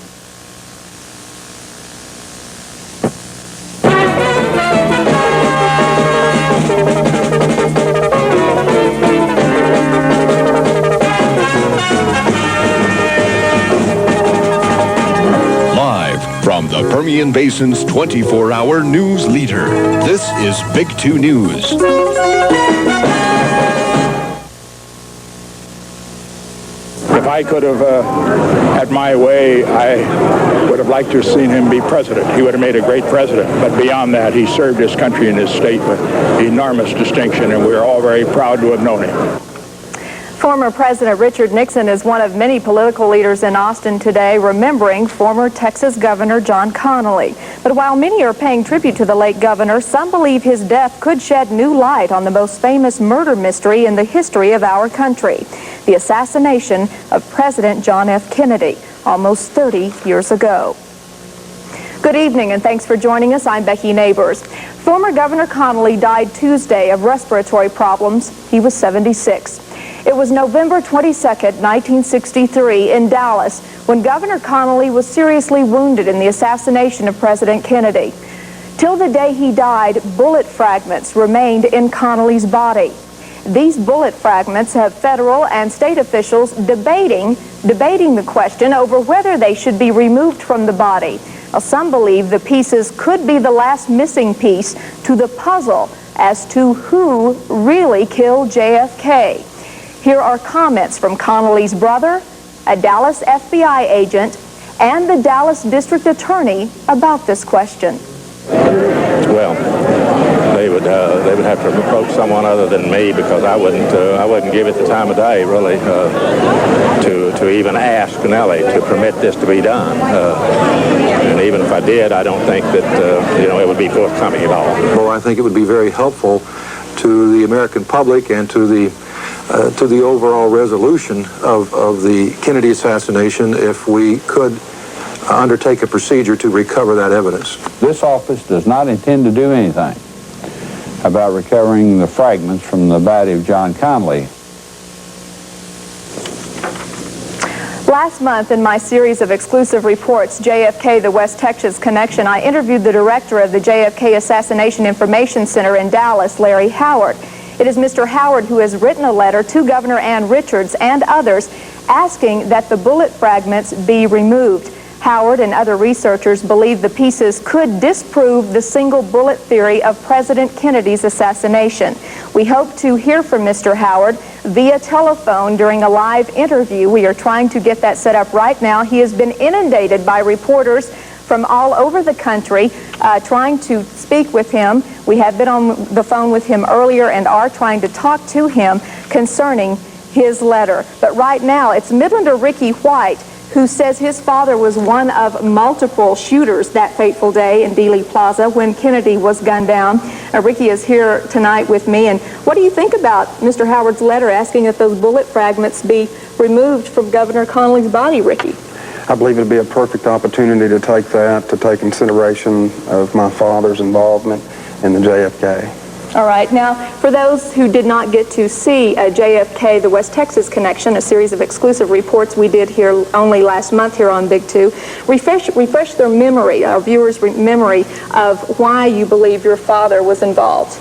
Live from the Permian Basin's 24-hour news leader, this is Big 2 News. If I could have had my way, I would have liked to have seen him be president. He would have made a great president. But beyond that, he served his country and his state with enormous distinction, and we're all very proud to have known him. Former President Richard Nixon is one of many political leaders in Austin today remembering former Texas Governor John Connally. But while many are paying tribute to the late governor, some believe his death could shed new light on the most famous murder mystery in the history of our country, the assassination of President John F. Kennedy almost 30 years ago. Good evening and thanks for joining us. I'm Becky Neighbors. Former Governor Connally died Tuesday of respiratory problems. He was 76. It was November 22nd, 1963 in Dallas when Governor Connally was seriously wounded in the assassination of President Kennedy. Till the day he died, bullet fragments remained in Connally's body. These bullet fragments have federal and state officials debating the question over whether they should be removed from the body. Well, some believe the pieces could be the last missing piece to the puzzle as to who really killed JFK. Here are comments from Connally's brother, a Dallas FBI agent, and the Dallas District Attorney about this question. Well, they would have to approach someone other than me because I wouldn't give it the time of day really to even ask Connally to permit this to be done. And even if I did, I don't think that it would be forthcoming at all. Well, I think it would be very helpful to the American public and to the overall resolution of the Kennedy assassination if we could undertake a procedure to recover that evidence. This office does not intend to do anything about recovering the fragments from the body of John Connally. Last month in my series of exclusive reports, JFK, the West Texas Connection, I interviewed the director of the JFK Assassination Information Center in Dallas, Larry Howard. It is Mr. Howard who has written a letter to Governor Ann Richards and others asking that the bullet fragments be removed. Howard and other researchers believe the pieces could disprove the single bullet theory of President Kennedy's assassination. We hope to hear from Mr. Howard via telephone during a live interview. We are trying to get that set up right now. He has been inundated by reporters from all over the country trying to speak with him. We have been on the phone with him earlier and are trying to talk to him concerning his letter. But right now, it's Midlander Ricky White who says his father was one of multiple shooters that fateful day in Dealey Plaza when Kennedy was gunned down. Ricky is here tonight with me. And what do you think about Mr. Howard's letter asking that those bullet fragments be removed from Governor Connally's body, Ricky? I believe it would be a perfect opportunity to take that, to take consideration of my father's involvement in the JFK. All right. Now, for those who did not get to see JFK, the West Texas Connection, a series of exclusive reports we did here only last month here on Big 2, refresh their memory, our viewers' memory of why you believe your father was involved.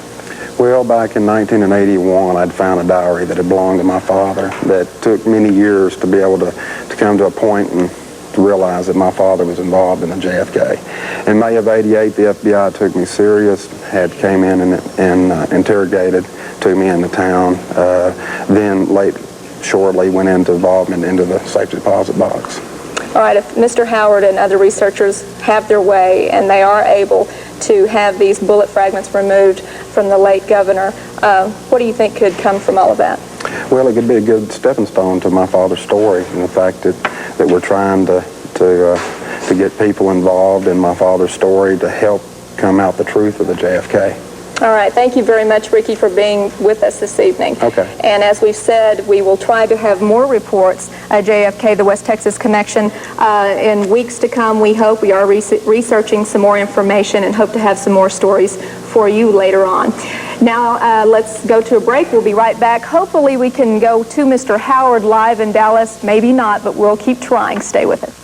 Well, back in 1981, I'd found a diary that had belonged to my father that took many years to be able to come to a point and to realize that my father was involved in the JFK. In May of '88, the FBI took me serious, came in and interrogated, took me into town, then shortly went into involvement into the safety deposit box. All right, if Mr. Howard and other researchers have their way and they are able to have these bullet fragments removed from the late governor, what do you think could come from all of that? Well, it could be a good stepping stone to my father's story, and the fact that we're trying to get people involved in my father's story to help come out the truth of the JFK. All right, thank you very much, Ricky, for being with us this evening. Okay. And as we've said, we will try to have more reports, JFK, the West Texas Connection, in weeks to come. We hope. We are researching some more information and hope to have some more stories for you later on. Now, let's go to a break. We'll be right back. Hopefully, we can go to Mr. Howard live in Dallas. Maybe not, but we'll keep trying. Stay with us.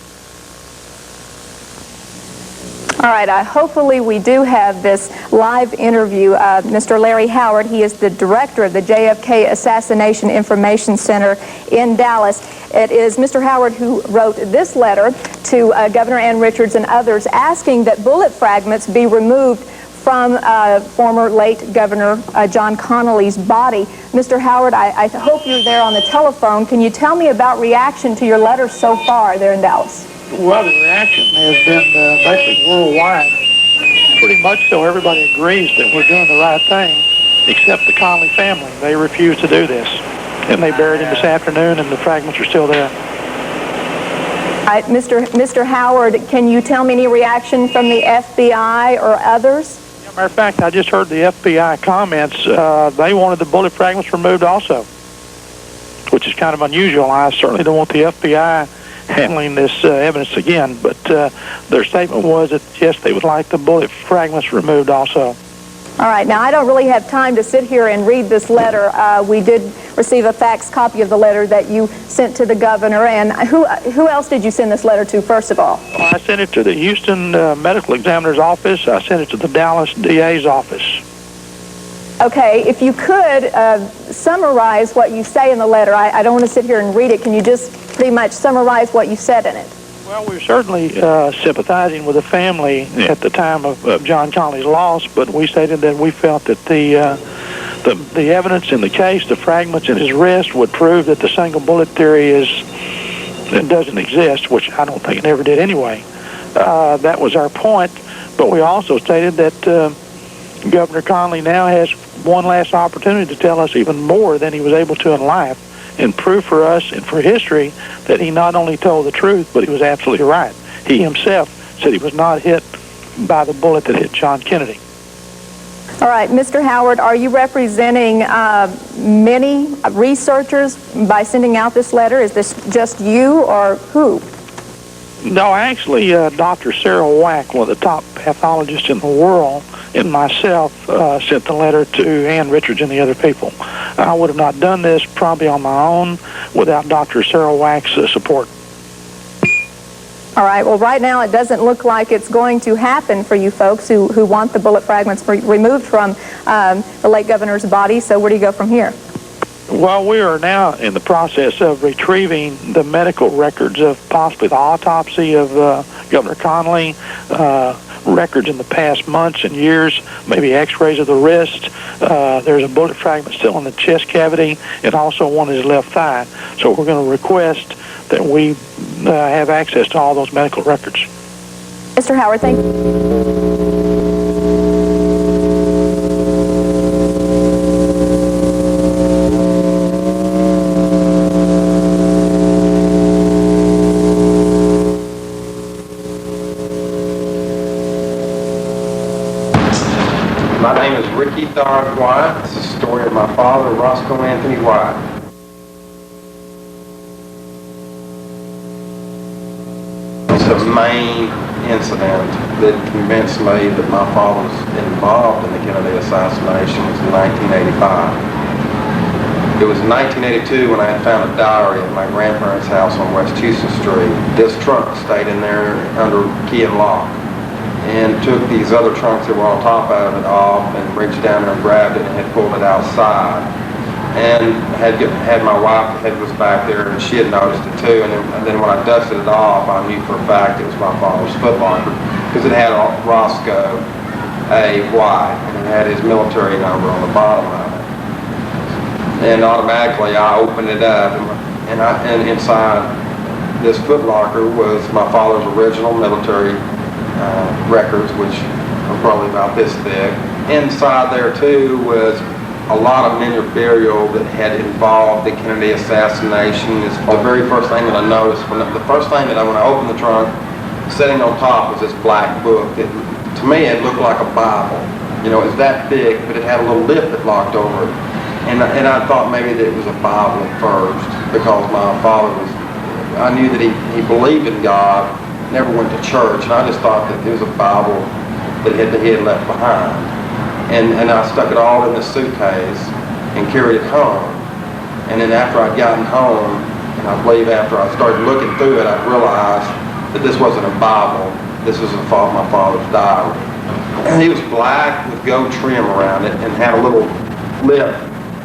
All right, hopefully we do have this live interview. Mr. Larry Howard, he is the director of the JFK Assassination Information Center in Dallas. It is Mr. Howard who wrote this letter to Governor Ann Richards and others asking that bullet fragments be removed from former late Governor John Connally's body. Mr. Howard, I hope you're there on the telephone. Can you tell me about reaction to your letter so far there in Dallas? Well, the reaction has been basically worldwide. Pretty much so. Everybody agrees that we're doing the right thing, except the Connally family. They refuse to do this. And they buried him this afternoon, and the fragments are still there. All right, Mr. Howard, can you tell me any reaction from the FBI or others? As a matter of fact, I just heard the FBI comments. They wanted the bullet fragments removed also, which is kind of unusual. I certainly don't want the FBI handling this evidence again, but their statement was that, yes, they would like the bullet fragments removed also. All right, now I don't really have time to sit here and read this letter. We did receive a fax copy of the letter that you sent to the governor, and who else did you send this letter to, first of all? Well, I sent it to the Houston Medical Examiner's office. I sent it to the Dallas DA's office. Okay, if you could summarize what you say in the letter. I don't want to sit here and read it. Can you just pretty much summarize what you said in it? Well, we're certainly sympathizing with the family at the time of John Connally's loss, but we stated that we felt that the evidence in the case, the fragments in his wrist, would prove that the single bullet theory doesn't exist, which I don't think it ever did anyway. That was our point, but we also stated that Governor Connally now has one last opportunity to tell us even more than he was able to in life, and prove for us and for history that he not only told the truth, but he was absolutely right. He himself said he was not hit by the bullet that hit John Kennedy. All right, Mr. Howard, are you representing many researchers by sending out this letter? Is this just you or who? No, actually, Dr. Sarah Wack, one of the top pathologists in the world, and myself sent the letter to Ann Richards and the other people. I would have not done this probably on my own without Dr. Sarah Wack's support. All right, well, right now it doesn't look like it's going to happen for you folks who want the bullet fragments removed from the late governor's body, so where do you go from here? Well, we are now in the process of retrieving the medical records of possibly the autopsy of Governor Connally, records in the past months and years, maybe x-rays of the wrist. There's a bullet fragment still in the chest cavity, and also one in his left thigh. So we're going to request that we have access to all those medical records. Mr. Howard, thank you. My name is Ricky White. This is the story of my father, Roscoe White. It's the main incident that convinced me that my father was involved in the Kennedy assassination was in 1985. It was in 1982 when I had found a diary at my grandparents' house on West Houston Street. This trunk stayed in there under key and lock, and took these other trunks that were on top of it off and reached down there and grabbed it and had pulled it outside. And had my wife, the head was back there, and she had noticed it too. And then when I dusted it off, I knew for a fact it was my father's foot locker. because it had Roscoe White, and it had his military number on the bottom of it. And automatically I opened it up, and inside this footlocker was my father's original military records, which are probably about this thick. Inside there too was a lot of memorabilia that had involved the Kennedy assassination. It's the very first thing that I noticed. When I opened the trunk, sitting on top was this black book that, to me, it looked like a Bible. You know, it was that big, but it had a little lip that locked over it. And I thought maybe that it was a Bible at first, because my father I knew that he believed in God, never went to church, and I just thought that it was a Bible that he had left behind. And I stuck it all in the suitcase and carried it home. And then after I'd gotten home, and I believe after I started looking through it, I realized that this wasn't a Bible. This was my father's diary. And he was black with gold trim around it and had a little lip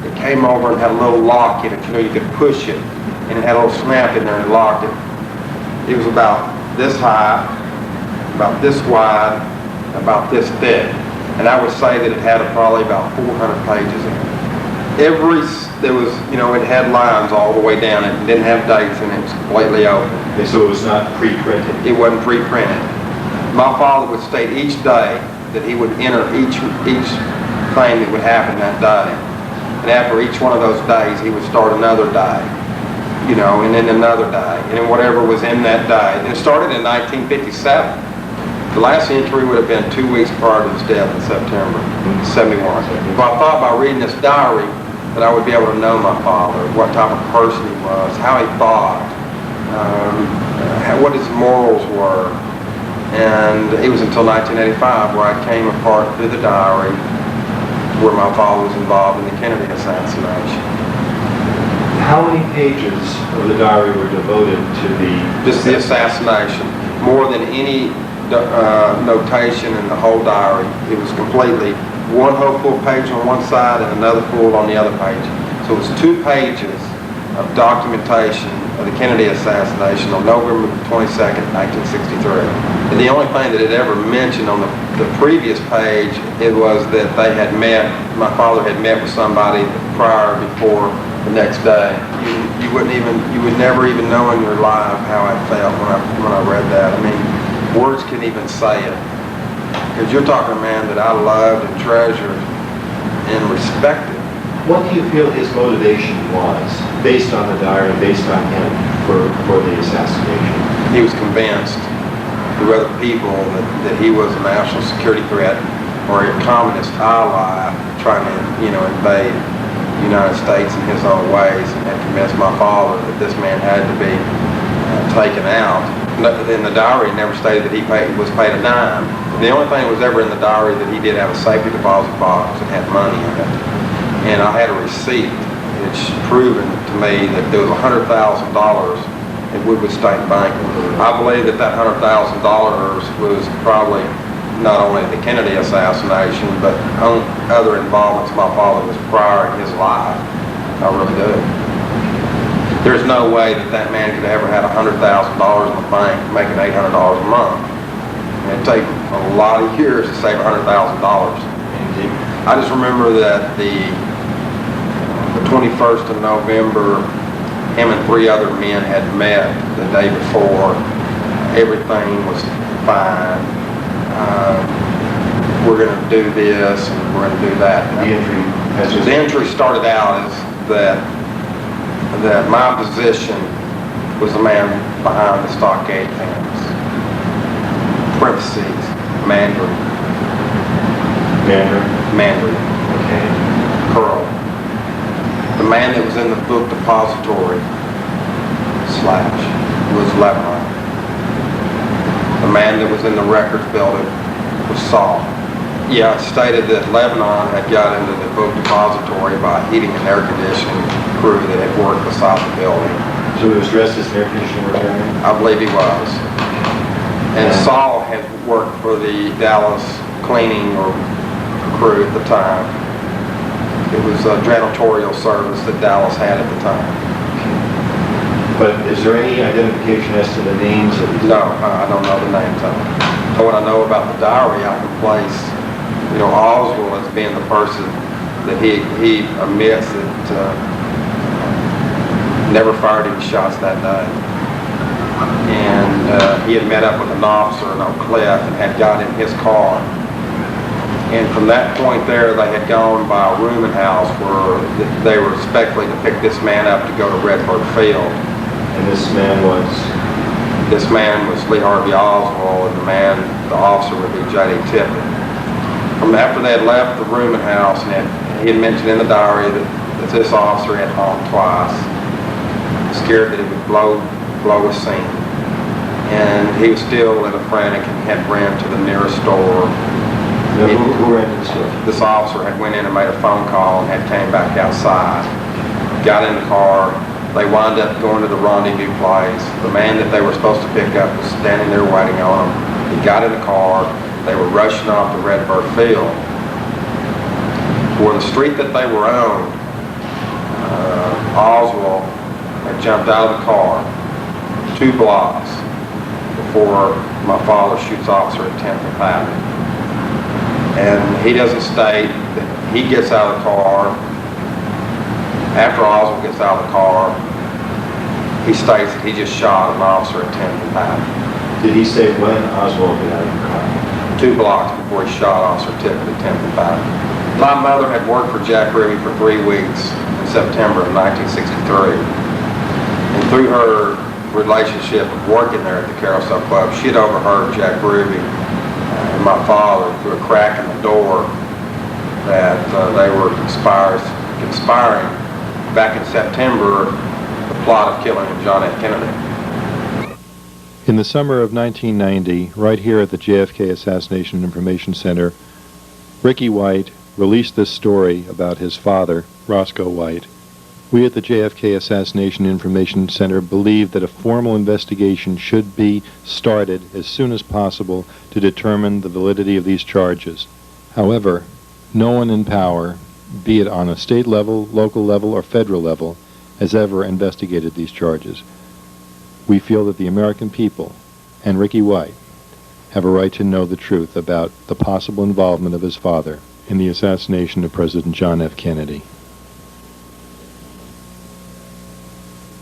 that came over and had a little lock in it. You know, you could push it, and it had a little snap in there and locked it. It was about this high, about this wide, about this thick. And I would say that it had probably about 400 pages in it. It had lines all the way down. It didn't have dates, and it was completely open. Okay, so it was not pre-printed? It wasn't pre-printed. My father would state each day that he would enter each thing that would happen that day. And after each one of those days, he would start another day, and then another day, and then whatever was in that day. And it started in 1957. The last entry would have been 2 weeks prior to his death in September 71. But I thought by reading this diary that I would be able to know my father, what type of person he was, how he thought, what his morals were. And it was until 1985 where I came apart through the diary where my father was involved in the Kennedy assassination. How many pages of the diary were devoted to the assassination? More than any notation in the whole diary. It was completely one whole full page on one side and another full on the other page. So it was 2 pages of documentation of the Kennedy assassination on November 22nd, 1963. And the only thing that it ever mentioned on the previous page, it was that my father had met with somebody before the next day. You would never even know in your life how I felt when I read that. I mean, words can't even say it. Because you're talking to a man that I loved and treasured and respected. What do you feel his motivation was, based on the diary, based on him, for the assassination? He was convinced through other people that he was a national security threat or a communist ally trying to, invade the United States in his own ways, and had convinced my father that this man had to be taken out. In the diary, it never stated that he was paid a dime. The only thing that was ever in the diary that he did have a safety deposit box that had money in it. And I had a receipt that's proven to me that there was $100,000 at Woodwood State Bank. I believe that $100,000 was probably not only the Kennedy assassination, but other involvements my father was prior in his life. I really do. There's no way that man could have ever had $100,000 in the bank making $800 a month. It'd take a lot of years to save $100,000. I just remember that the 21st of November, him and 3 other men had met the day before. Everything was fine. We're going to do this and we're going to do that. The entry started out as that my position was the man behind the stockade fence. Parentheses, Mandarin. Mandarin. Okay. Pearl. The man that was in the book depository / was Lebanon. The man that was in the records building was Saul. Yeah, it stated that Lebanon had got into the book depository by heating an air conditioning crew that had worked beside the building. So he was dressed as an air conditioning repairman? I believe he was. And Saul had worked for the Dallas cleaning crew at the time. It was a janitorial service that Dallas had at the time. But is there any identification as to the names of these? No, I don't know the names of them. what I know about the diary, I can place, Oswald as being the person that he admits that never fired any shots that day. And he had met up with an officer in Oak Cliff and had got in his car. And from that point there, they had gone by a rooming house where they were expecting to pick this man up to go to Redbird Field. And this man was? This man was Lee Harvey Oswald, and the officer would be J.D. Tippett. From after they had left the rooming house, and he had mentioned in the diary that this officer had honked twice, scared that he would blow a scene. And he was still in a frantic and had ran to the nearest store. Now, who ran to the store? This officer had went in and made a phone call and had came back outside. Got in the car. They wound up going to the rendezvous place. The man that they were supposed to pick up was standing there waiting on them. He got in the car. They were rushing off to Redbird Field. Where the street that they were on, Oswald had jumped out of the car 2 blocks before my father shoots officer at 10th and Avenue. And he doesn't state that he gets out of the car. After Oswald gets out of the car, he states that he just shot an officer at 10th and Avenue. Did he say when Oswald got out of the car? 2 blocks before he shot Officer Tippett at 10th and Avenue. My mother had worked for Jack Ruby for 3 weeks in September of 1963. And through her relationship of working there at the Carousel Club, she had overheard Jack Ruby and my father through a crack in the door that they were conspiring back in September, the plot of killing John F. Kennedy. In the summer of 1990, right here at the JFK Assassination Information Center, Ricky White released this story about his father, Roscoe White. We at the JFK Assassination Information Center believe that a formal investigation should be started as soon as possible to determine the validity of these charges. However, no one in power, be it on a state level, local level, or federal level, has ever investigated these charges. We feel that the American people and Ricky White have a right to know the truth about the possible involvement of his father in the assassination of President John F. Kennedy.